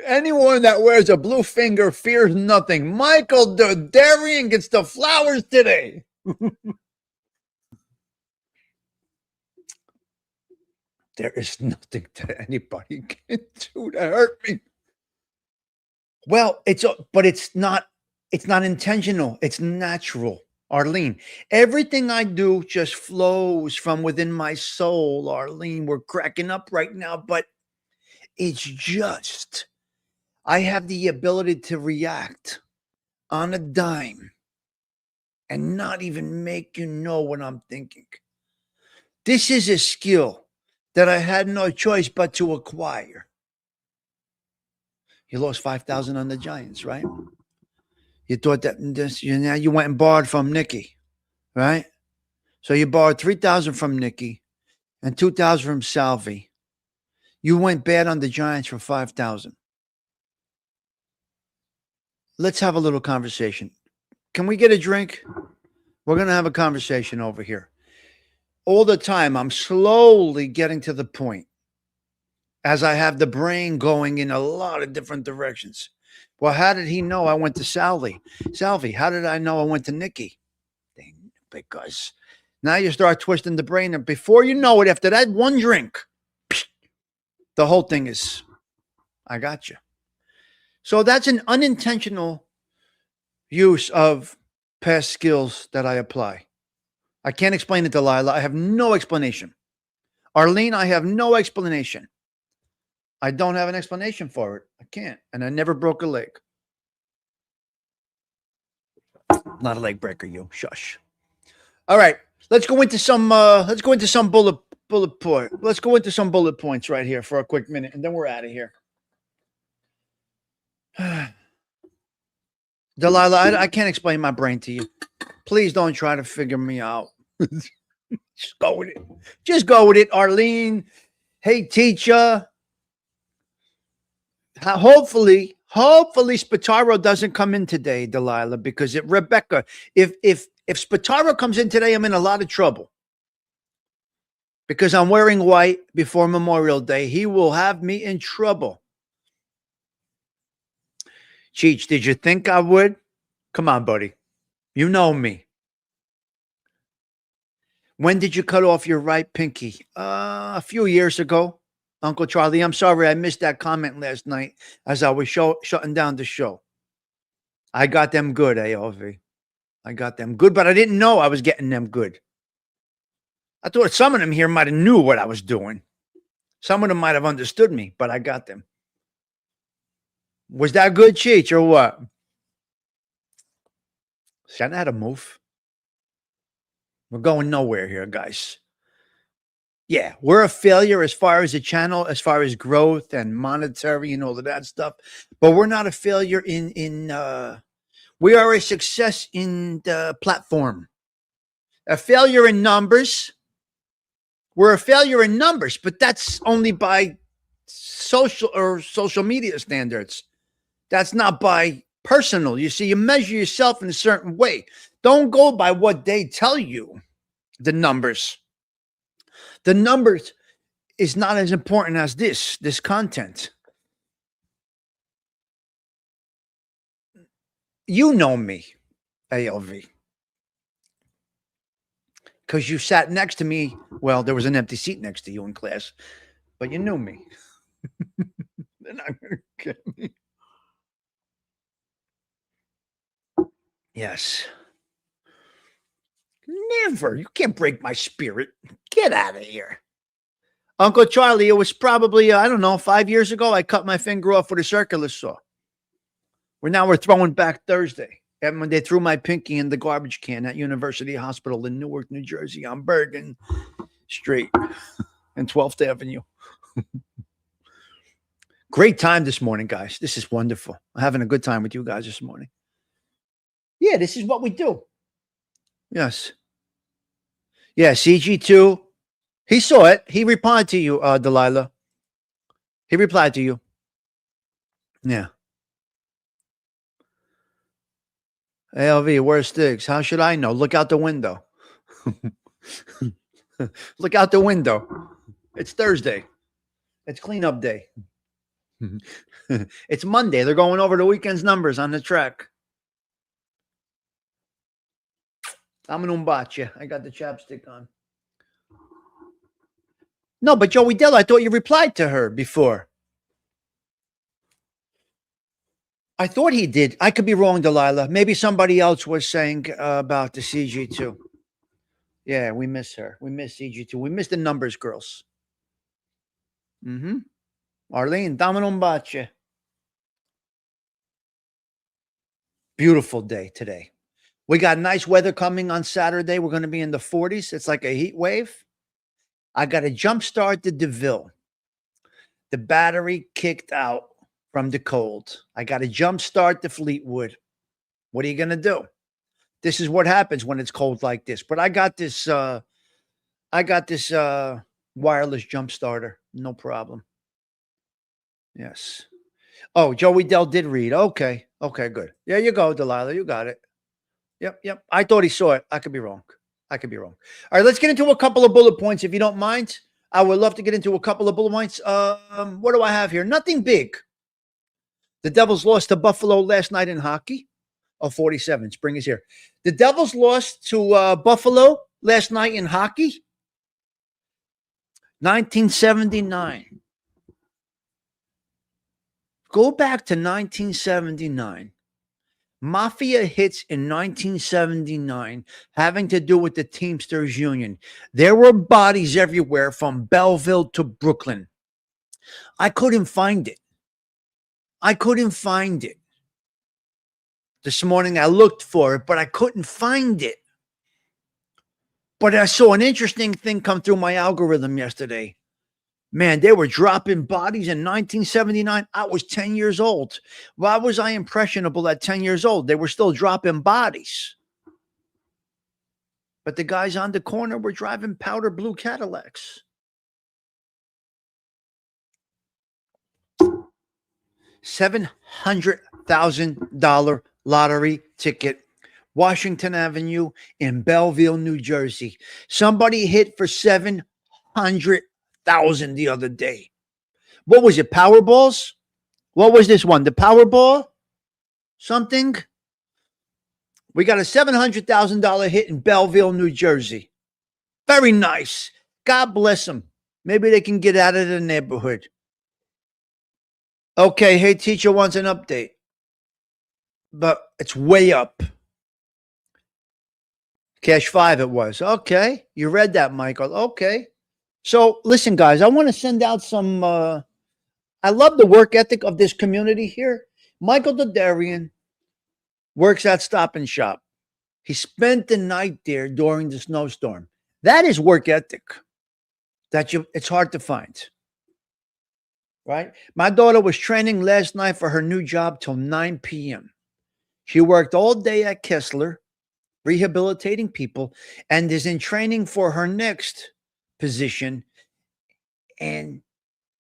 anyone that wears a blue finger fears nothing. Michael Darian gets the flowers today. There is nothing that anybody can do to hurt me. Well, but it's not intentional. It's natural. Arlene, everything I do just flows from within my soul. Arlene, we're cracking up right now, but it's just, I have the ability to react on a dime and not even make you know what I'm thinking. This is a skill that I had no choice but to acquire. You lost 5,000 on the Giants, right? You thought that now you went and borrowed from Nikki, right? So you borrowed 3,000 from Nikki and 2,000 from Salvi. You went bad on the Giants for 5,000. Let's have a little conversation. Can we get a drink? We're going to have a conversation over here. All the time, I'm slowly getting to the point as I have the brain going in a lot of different directions. Well, how did he know I went to Salvi? Salvi, how did I know I went to Nikki? Because now you start twisting the brain, and before you know it, after that one drink, the whole thing is, I got you. So that's an unintentional use of past skills that I apply. I can't explain it, Delilah. I have no explanation. Arlene, I have no explanation. I don't have an explanation for it. I can't. And I never broke a leg. Not a leg breaker, you. Shush. All right. Let's go into some bullet point. Let's go into some bullet points right here for a quick minute, and then we're out of here. Delilah, I can't explain my brain to you. Please don't try to figure me out. Just go with it. Just go with it, Arlene. Hey, teacher. Hopefully Spataro doesn't come in today, Delilah, because Rebecca, if Spataro comes in today, I'm in a lot of trouble. Because I'm wearing white before Memorial Day. He will have me in trouble. Cheech, did you think I would? Come on, buddy. You know me. When did you cut off your right pinky? A few years ago. Uncle Charlie, I'm sorry I missed that comment last night as I was shutting down the show. I got them good, AOV. I got them good, but I didn't know I was getting them good. I thought some of them here might have knew what I was doing. Some of them might have understood me, but I got them. Was that good, Cheech, or what? See, I know how to move. We're going nowhere here, guys. Yeah, we're a failure as far as the channel, as far as growth and monetary and all of that stuff. But we're not a failure we are a success in the platform. A failure in numbers. We're a failure in numbers, but that's only by social media standards. That's not by personal. You see, you measure yourself in a certain way. Don't go by what they tell you. The numbers is not as important as this content. You know me, ALV, because you sat next to me. Well, there was an empty seat next to you in class, but you knew me. They're not going to get me. Yes. Never. You can't break my spirit. Get out of here. Uncle Charlie, it was probably, I don't know, 5 years ago, I cut my finger off with a circular saw. We're throwing back Thursday. And when they threw my pinky in the garbage can at University Hospital in Newark, New Jersey on Bergen Street and 12th Avenue. Great time this morning, guys. This is wonderful. I'm having a good time with you guys this morning. Yeah, this is what we do. Yes. Yeah, CG2. He saw it. He replied to you, Delilah. He replied to you. Yeah. ALV, where's Stigs? How should I know? Look out the window. Look out the window. It's Thursday. It's cleanup day. It's Monday. They're going over the weekend's numbers on the track. I'm an umbacha. I got the chapstick on. No, but Joey Della, I thought you replied to her before. I thought he did. I could be wrong, Delilah. Maybe somebody else was saying about the CG2. Yeah, we miss her. We miss CG2. We miss the numbers girls. Arlene, dammi un bacio. Beautiful day today. We got nice weather coming on Saturday. We're going to be in the 40s. It's like a heat wave. I got to jumpstart the DeVille. The battery kicked out from the cold. I got to jumpstart the Fleetwood. What are you going to do? This is what happens when it's cold like this. But I got this wireless jump starter. No problem. Yes. Oh, Joey Dell did read. Okay. Okay, good. There you go, Delilah. You got it. Yep. I thought he saw it. I could be wrong. All right, let's get into a couple of bullet points, if you don't mind. I would love to get into a couple of bullet points. What do I have here? Nothing big. The Devils lost to Buffalo last night in hockey. Oh, 47. Spring is here. The Devils lost to Buffalo last night in hockey. 1979. Go back to 1979. Mafia hits in 1979 having to do with the Teamsters Union. There were bodies everywhere from Belleville to Brooklyn. I couldn't find it. This morning I looked for it, but I couldn't find it. But I saw an interesting thing come through my algorithm yesterday. Man, they were dropping bodies in 1979. I was 10 years old. Why was I impressionable at 10 years old? They were still dropping bodies. But the guys on the corner were driving powder blue Cadillacs. $700,000 lottery ticket. Washington Avenue in Belleville, New Jersey. Somebody hit for $700,000 the other day. What was it? Powerballs? What was this one? The Powerball? Something? We got a $700,000 hit in Belleville, New Jersey. Very nice. God bless them. Maybe they can get out of the neighborhood. Okay, hey, teacher wants an update. But it's way up. Cash 5 it was. Okay. You read that, Michael. Okay. So listen, guys, I want to send out some, I love the work ethic of this community here. Michael Dodarian works at Stop and Shop. He spent the night there during the snowstorm. That is work ethic. It's hard to find. Right? My daughter was training last night for her new job till 9 p.m. She worked all day at Kessler, rehabilitating people, and is in training for her next position. And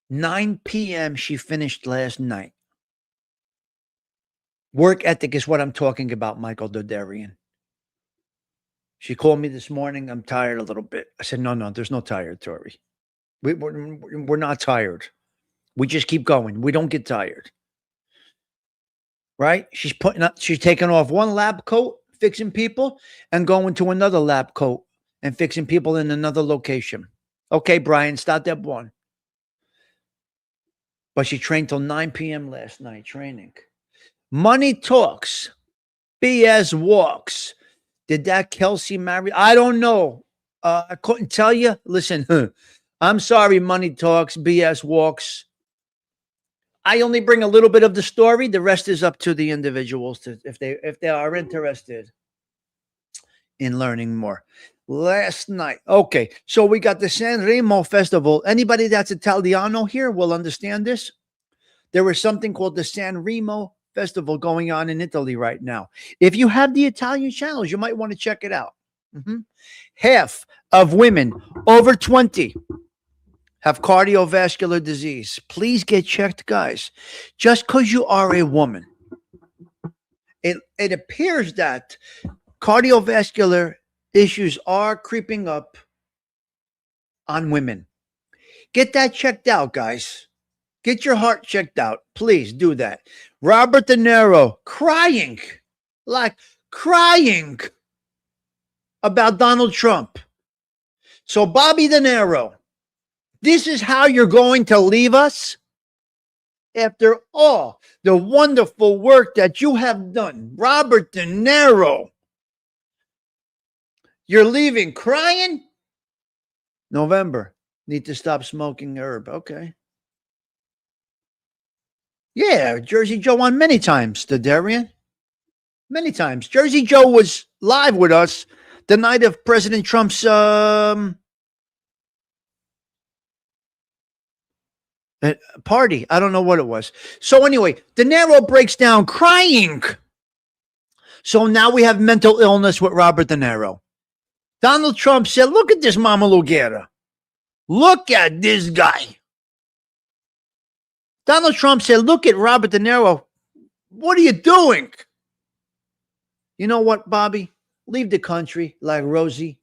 9 p.m. she finished last night. Work ethic is what I'm talking about, Michael Dodarian. She called me this morning. I'm tired a little bit. I said, no, there's no tired, Tori. We're not tired. We just keep going. We don't get tired. Right? She's taking off one lab coat, fixing people, and going to another lab coat and fixing people in another location. Okay, Brian, start that one. But she trained till 9 p.m. last night training. Money talks. BS walks. Did that Kelsey marry? I don't know. I couldn't tell you. Listen, I'm sorry, money talks, BS walks. I only bring a little bit of the story. The rest is up to the individuals if they are interested in learning more. Last night. Okay, so we got the San Remo Festival. Anybody that's Italiano here will understand this. There was something called the San Remo Festival going on in Italy right now. If you have the Italian channels, you might want to check it out. Half of women over 20 have cardiovascular disease. Please get checked, guys. Just because you are a woman, it appears that cardiovascular issues are creeping up on women. Get that checked out, guys. Get your heart checked out. Please do that. Robert De Niro crying about Donald Trump. So Bobby De Niro, this is how you're going to leave us? After all the wonderful work that you have done, Robert De Niro, you're leaving crying? November, need to stop smoking herb. Okay. Yeah, Jersey Joe on many times, Darian. Many times. Jersey Joe was live with us the night of President Trump's party. I don't know what it was. So anyway, De Niro breaks down crying. So now we have mental illness with Robert De Niro. Donald Trump said, look at this Mama Luguera. Look at this guy. Donald Trump said, look at Robert De Niro. What are you doing? You know what, Bobby? Leave the country like Rosie.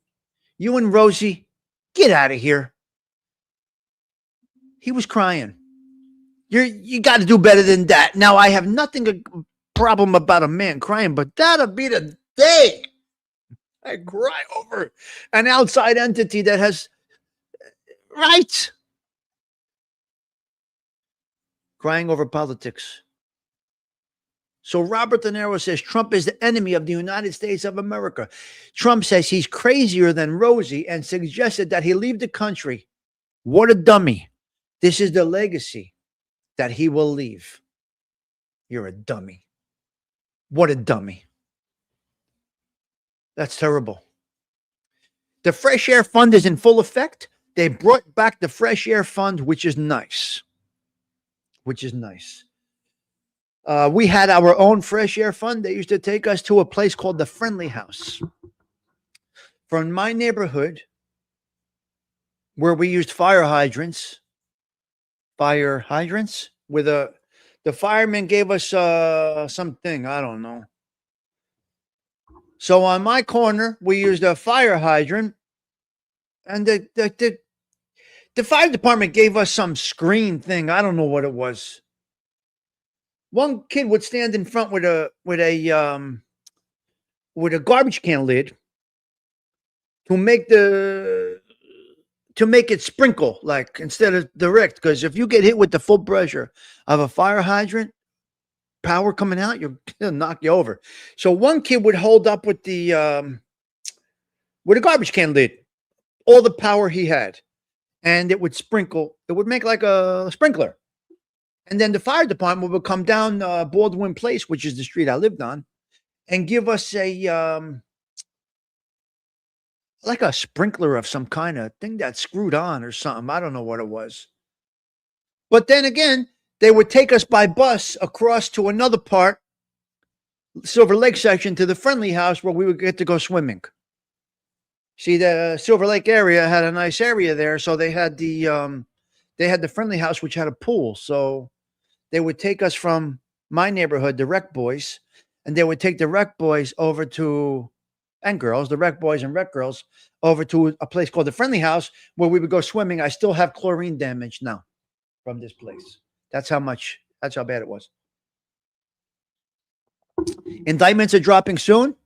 You and Rosie, get out of here. He was crying. You got to do better than that. Now, I have nothing a problem about a man crying, but that'll be the day I cry over an outside entity that has rights. Crying over politics. So Robert De Niro says Trump is the enemy of the United States of America. Trump says he's crazier than Rosie and suggested that he leave the country. What a dummy. This is the legacy that he will leave. You're a dummy. What a dummy. That's terrible. The Fresh Air Fund is in full effect. They brought back the Fresh Air Fund, which is nice. We had our own Fresh Air Fund. They used to take us to a place called the Friendly House. From my neighborhood, where we used fire hydrants, with the fireman gave us something, I don't know. So on my corner, we used a fire hydrant, and the fire department gave us some screen thing. I don't know what it was. One kid would stand in front with a garbage can lid to make it sprinkle, like instead of direct. Because if you get hit with the full pressure of a fire hydrant, power coming out, it'll knock you over. So one kid would hold up with a garbage can lid, all the power he had, and it would sprinkle. It would make like a sprinkler. And then the fire department would come down Baldwin Place, which is the street I lived on, and give us like a sprinkler of some kind of thing that screwed on or something. I don't know what it was. But then again, they would take us by bus across to another part, Silver Lake section, to the Friendly House where we would get to go swimming. See, the Silver Lake area had a nice area there, so they had the they had the Friendly House, which had a pool. So they would take us from my neighborhood, the Rec Boys, and they would take the Rec Boys over to, and girls, the Rec Boys and Rec Girls, over to a place called the Friendly House where we would go swimming. I still have chlorine damage now from this place. That's how bad it was. Indictments are dropping soon.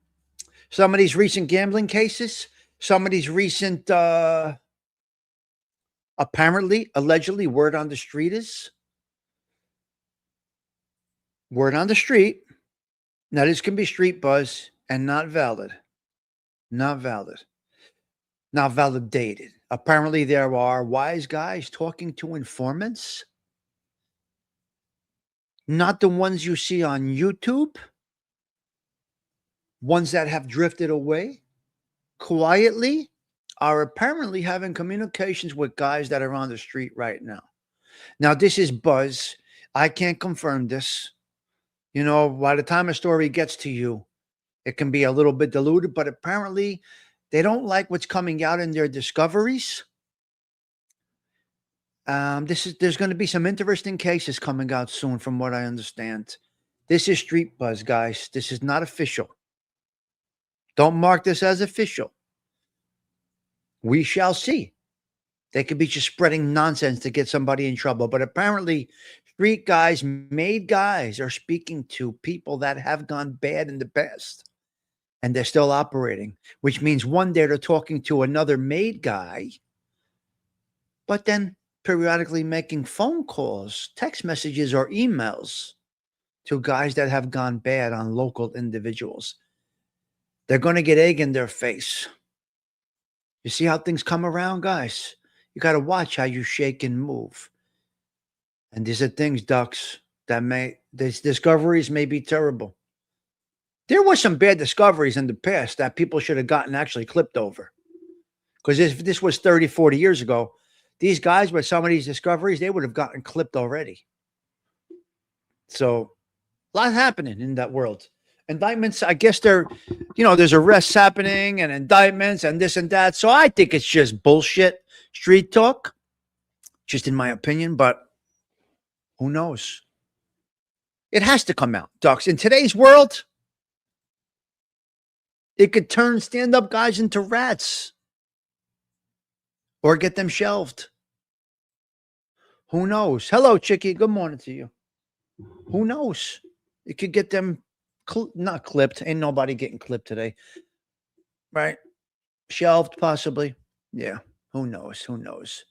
Some of these recent gambling cases, some of these recent, apparently, allegedly, word on the street. Now, this can be street buzz and not valid. Not valid. Not validated. Apparently, there are wise guys talking to informants. Not the ones you see on YouTube. Ones that have drifted away quietly are apparently having communications with guys that are on the street right now. Now, this is buzz. I can't confirm this. You know, by the time a story gets to you, it can be a little bit diluted, but apparently they don't like what's coming out in their discoveries. There's going to be some interesting cases coming out soon, from what I understand. This is street buzz, guys. This is not official. Don't mark this as official. We shall see. They could be just spreading nonsense to get somebody in trouble. But apparently, street guys, made guys, are speaking to people that have gone bad in the past. And they're still operating, which means one day they're talking to another made guy, but then periodically making phone calls, text messages, or emails to guys that have gone bad on local individuals. They're going to get egg in their face. You see how things come around, guys? You got to watch how you shake and move. And these are things, ducks, these discoveries may be terrible. There were some bad discoveries in the past that people should have gotten actually clipped over. Because if this was 30, 40 years ago, these guys with some of these discoveries, they would have gotten clipped already. So, a lot happening in that world. Indictments, I guess there's arrests happening and indictments and this and that. So I think it's just bullshit street talk, just in my opinion, but who knows? It has to come out, ducks. In today's world, it could turn stand-up guys into rats or get them shelved. Who knows? Hello, Chicky. Good morning to you. Who knows? It could get them not clipped. Ain't nobody getting clipped today. Right? Shelved, possibly. Yeah. Who knows? Who knows?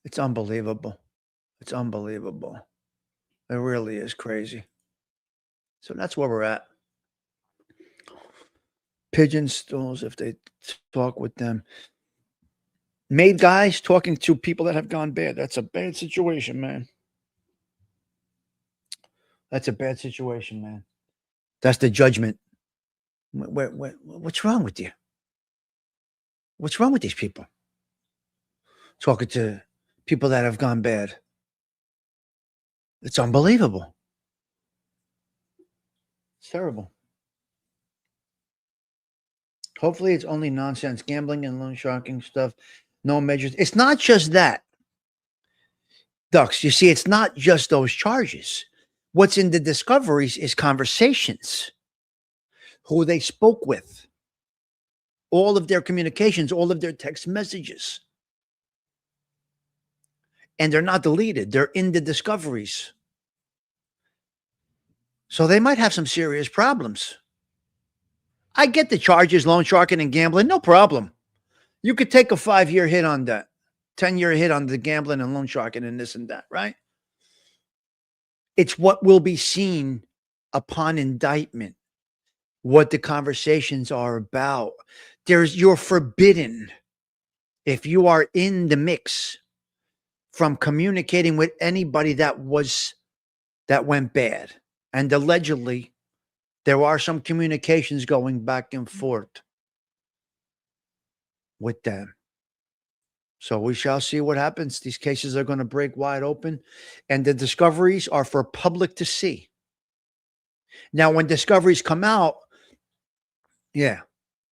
It's unbelievable. It's unbelievable. It really is crazy. So that's where we're at. Pigeon stools, if they talk with them. Made guys talking to people that have gone bad. That's a bad situation, man. That's a bad situation, man. That's the judgment. What's wrong with you? What's wrong with these people? Talking to people that have gone bad. It's unbelievable. It's terrible. Hopefully it's only nonsense, gambling and loan sharking stuff. No measures. It's not just that. Ducks, you see, it's not just those charges. What's in the discoveries is conversations, who they spoke with, all of their communications, all of their text messages. And they're not deleted. They're in the discoveries. So they might have some serious problems. I get the charges, loan sharking and gambling, no problem. You could take a 5-year hit on that, 10-year hit on the gambling and loan sharking and this and that, right? It's what will be seen upon indictment, what the conversations are about. You're forbidden, if you are in the mix, from communicating with anybody that went bad. And allegedly, there are some communications going back and forth with them. So we shall see what happens. These cases are going to break wide open, and the discoveries are for public to see. Now, when discoveries come out, yeah,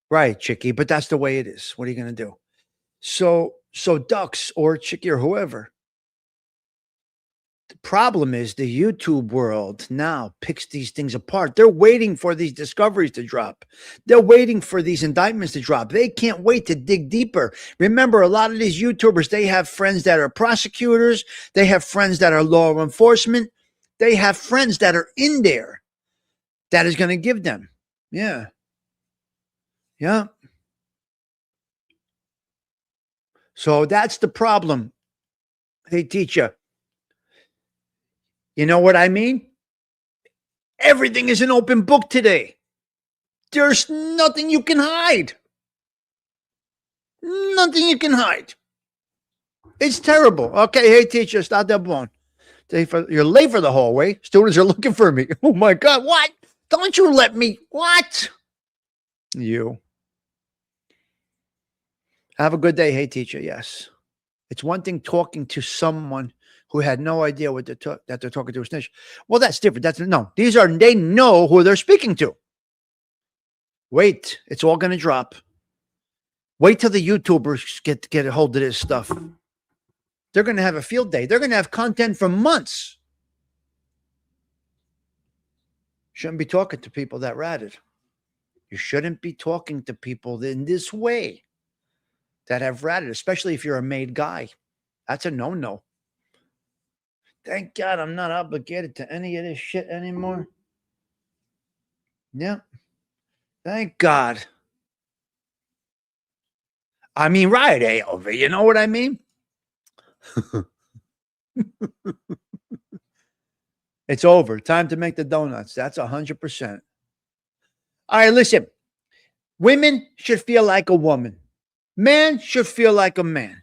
right, Chicky, but that's the way it is. What are you going to do? So Ducks or Chicky or whoever, The problem is the YouTube world now picks these things apart. They're waiting for these discoveries to drop. They're waiting for these indictments to drop. They can't wait to dig deeper. Remember, a lot of these YouTubers, they have friends that are prosecutors. They have friends that are law enforcement. They have friends that are in there that is going to give them. Yeah. Yeah. So that's the problem. Hey, teacher. You know what I mean? Everything is an open book today. There's nothing you can hide. Nothing you can hide. It's terrible. Okay, hey, teacher, stop that blown. You're late for the hallway. Students are looking for me. Oh, my God. What? Don't you let me. What? You. Have a good day. Hey, teacher. Yes. It's one thing talking to someone who had no idea what that they're talking to a snitch. Well, that's different. They know who they're speaking to. Wait, it's all going to drop. Wait till the YouTubers get a hold of this stuff. They're going to have a field day. They're going to have content for months. Shouldn't be talking to people that ratted. You shouldn't be talking to people in this way that have ratted, especially if you're a made guy. That's a no-no. Thank God I'm not obligated to any of this shit anymore. Yeah. Thank God. I mean, right, over. You know what I mean? It's over. Time to make the donuts. That's 100%. All right, listen. Women should feel like a woman. Man should feel like a man.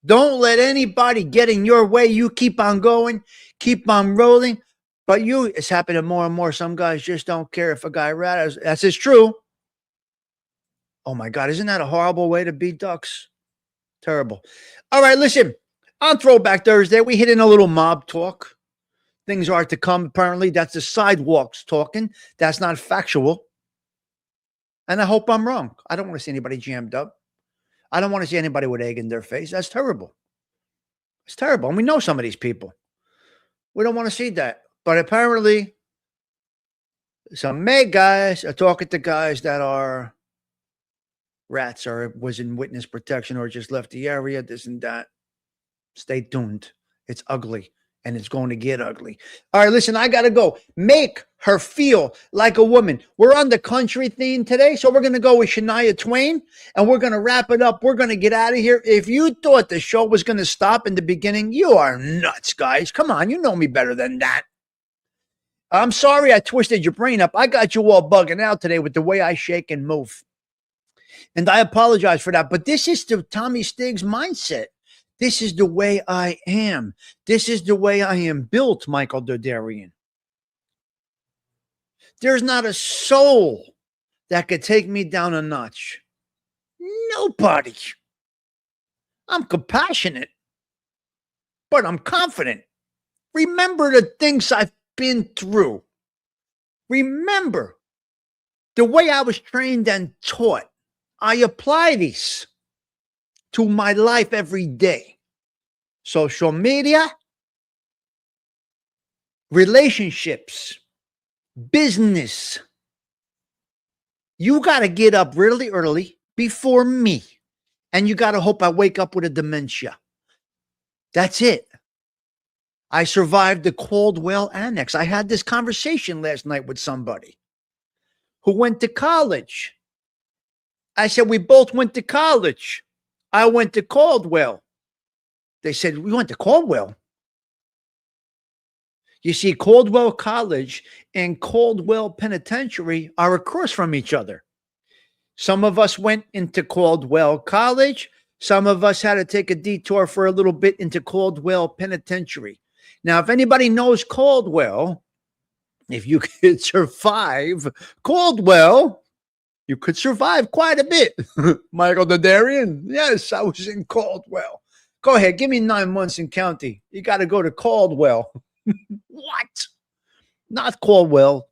Don't let anybody get in your way. You keep on going, keep on rolling. But it's happening more and more. Some guys just don't care if a guy rattles. That's true. Oh my God, isn't that a horrible way to beat ducks? Terrible. All right, listen. On Throwback Thursday, we hit in a little mob talk. Things are to come, apparently. That's the sidewalks talking. That's not factual. And I hope I'm wrong. I don't want to see anybody jammed up. I don't want to see anybody with egg in their face. That's terrible. It's terrible. And we know some of these people. We don't want to see that. But apparently, some mad guys are talking to guys that are rats or was in witness protection or just left the area, this and that. Stay tuned. It's ugly. And it's going to get ugly. All right, listen, I got to go. Make her feel like a woman. We're on the country theme today, so we're going to go with Shania Twain, and we're going to wrap it up. We're going to get out of here. If you thought the show was going to stop in the beginning, you are nuts, guys. Come on, you know me better than that. I'm sorry I twisted your brain up. I got you all bugging out today with the way I shake and move. And I apologize for that, but this is the Tommy Stigs mindset. This is the way I am. This is the way I am built, Michael Dodarian. There's not a soul that could take me down a notch. Nobody. I'm compassionate, but I'm confident. Remember the things I've been through. Remember the way I was trained and taught. I apply these to my life every day. Social media, relationships, business. You got to get up really early before me. And you got to hope I wake up with a dementia. That's it. I survived the Caldwell Annex. I had this conversation last night with somebody who went to college. I said, we both went to college. I went to Caldwell. They said, we went to Caldwell. You see, Caldwell College and Caldwell Penitentiary are across from each other. Some of us went into Caldwell College. Some of us had to take a detour for a little bit into Caldwell Penitentiary. Now, if anybody knows Caldwell, if you could survive Caldwell, you could survive quite a bit. Michael Dodarian, yes, I was in Caldwell. Go ahead, give me 9 months in county. You got to go to Caldwell. What? Not Caldwell.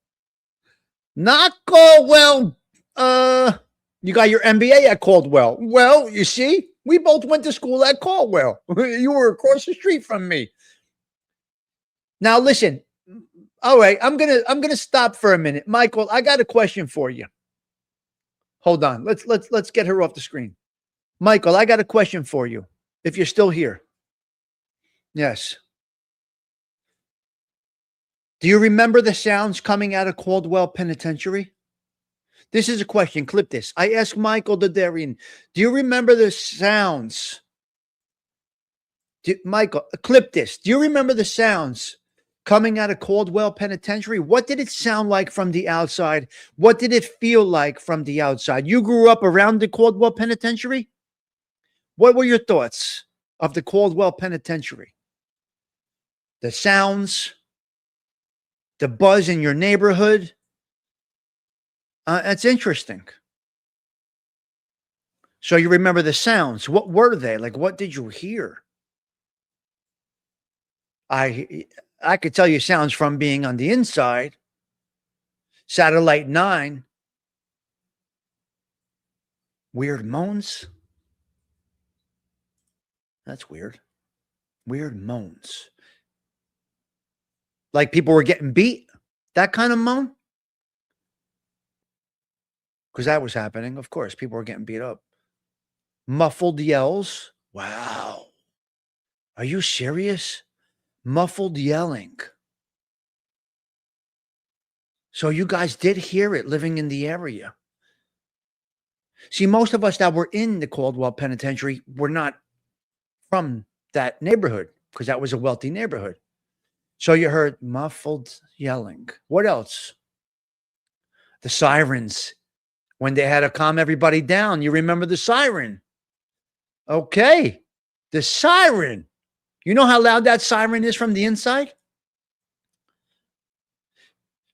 Not Caldwell. You got your MBA at Caldwell. Well, you see, we both went to school at Caldwell. You were across the street from me. Now listen. All right, I'm gonna stop for a minute. Michael, I got a question for you. Hold on. Let's get her off the screen. Michael, I got a question for you. If you're still here. Yes. Do you remember the sounds coming out of Caldwell Penitentiary? This is a question. Clip this. I asked Michael Dadarian, do you remember the sounds? Michael, clip this. Do you remember the sounds coming out of Caldwell Penitentiary? What did it sound like from the outside? What did it feel like from the outside? You grew up around the Caldwell Penitentiary? What were your thoughts of the Caldwell Penitentiary? The sounds, the buzz in your neighborhood. That's interesting. So you remember the sounds. What were they? Like, what did you hear? I could tell you sounds from being on the inside. Satellite 9. Weird moans. That's weird. Weird moans. Like people were getting beat. That kind of moan. Because that was happening. Of course, people were getting beat up. Muffled yells. Wow. Are you serious? Muffled yelling. So you guys did hear it living in the area. See, most of us that were in the Caldwell Penitentiary were not from that neighborhood because that was a wealthy neighborhood. So you heard muffled yelling. What else? The sirens. When they had to calm everybody down, you remember the siren. Okay. The siren. You know how loud that siren is from the inside?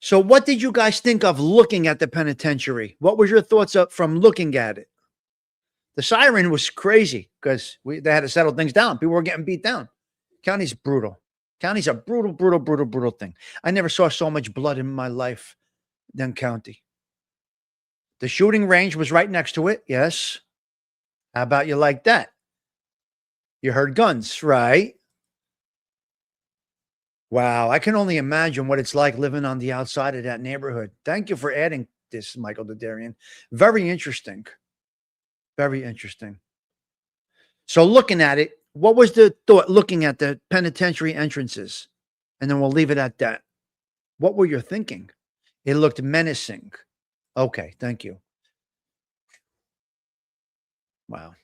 So what did you guys think of looking at the penitentiary? What was your thoughts up from looking at it? The siren was crazy because they had to settle things down. People were getting beat down. County's brutal. County's a brutal, brutal, brutal, brutal thing. I never saw so much blood in my life than county. The shooting range was right next to it. Yes. How about you like that? You heard guns, right? Wow. I can only imagine what it's like living on the outside of that neighborhood. Thank you for adding this, Michael Dadarian. Very interesting. Very interesting. So looking at it, what was the thought looking at the penitentiary entrances? And then we'll leave it at that. What were you thinking? It looked menacing. Okay, thank you. Wow.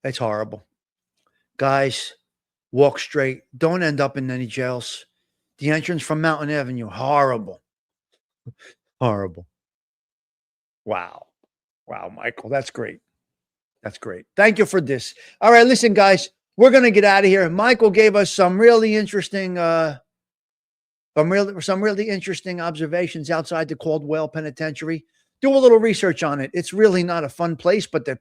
That's horrible. Guys, walk straight. Don't end up in any jails. The entrance from Mountain Avenue, horrible. Horrible. Wow. Wow, Michael, that's great. That's great. Thank you for this. All right, listen, guys, we're going to get out of here. Michael gave us some really interesting interesting observations outside the Caldwell Penitentiary. Do a little research on it. It's really not a fun place, but the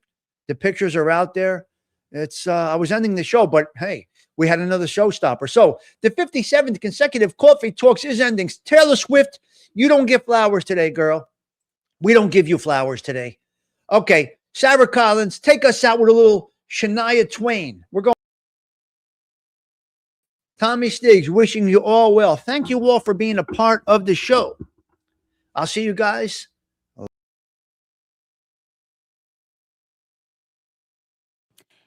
pictures are out there. It's I was ending the show, but hey, we had another showstopper. So the 57th consecutive Kawfee Talks is ending. Taylor Swift, you don't get flowers today, girl. We don't give you flowers today. Okay, Sarah Collins, take us out with a little Shania Twain. We're going. Tommy Stigs, wishing you all well. Thank you all for being a part of the show. I'll see you guys.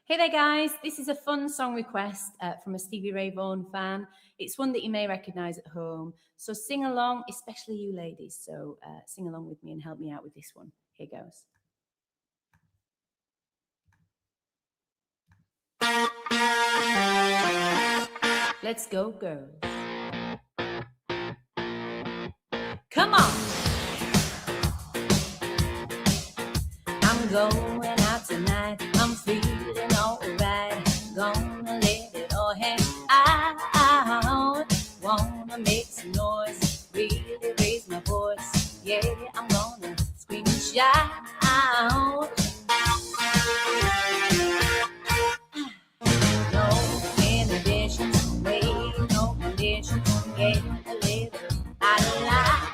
Hey there, guys. This is a fun song request from a Stevie Ray Vaughan fan. It's one that you may recognize at home. So sing along, especially you ladies. So sing along with me and help me out with this one. Here goes. Let's go, girls. Come on. I'm going out tonight. I'm feeling alright. Gonna let it all hang out. Wanna make some noise. Really raise my voice. Yeah, I'm gonna scream and shout. No inhibitions, wait, no conditions. Get a little out of line.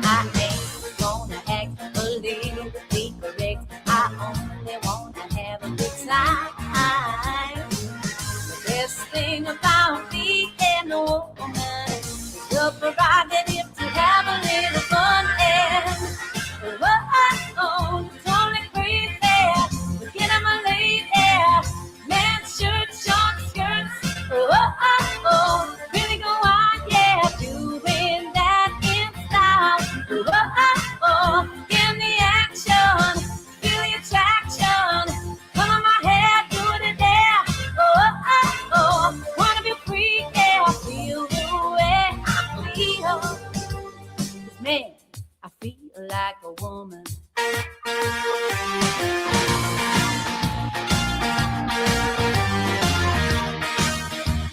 I ain't gonna act politically correct. I only wanna have a good time. The best thing about being a woman prerogative to have a little fun and whoa, it's only crazy. But get on my lady, men's shirts, short skirts. Whoa, really go on, yeah, doing that in style. Whoa, in the action, feel the attraction. Come on my head, do it there. Wanna be free, yeah, feel the way I feel. 'Cause man, I feel like a woman.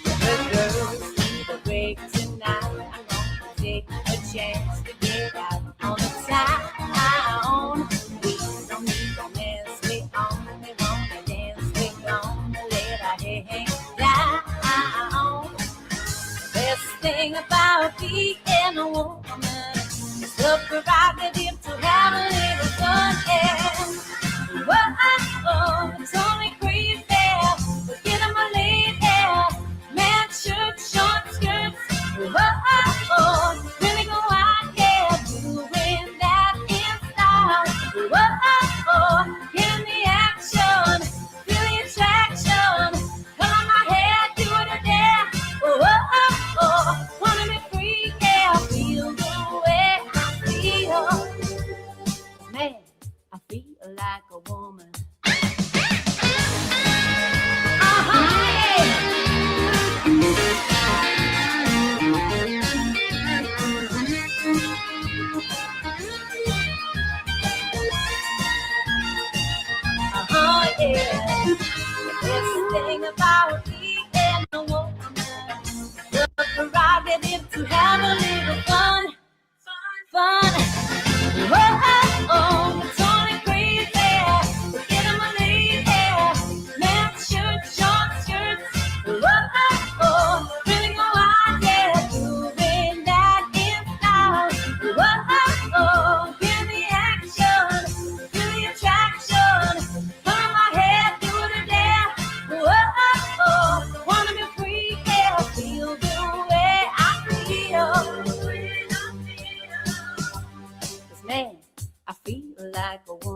The girls need a break tonight. I'm gonna take a chance to get out on the town. We don't need romance, we only wanna dance. We gonna let our hair hang down. Best thing about being a woman is the prerogative to have a little fun. And whoa, it's only crazy. But get on my lady, men's shirts, short skirts. Whoa, really go out, yeah, doing that in style. Whoa, in the action, feel the attraction. Come on my head, do it there. Whoa, wanna be free, yeah, feel the way I feel. Man, I feel like a woman. Yeah. Best thing about being a woman, the prerogative to have a little fun. Whoa, it's only crazy. Get on my lady, men's shirts, short skirts. Whoa, really go on, yeah, doing that in style. Whoa, in the action, feel the attraction. Turn my head, do it there. Whoa, wanna be free, yeah, feel the way I feel. 'Cause man, I feel like a woman.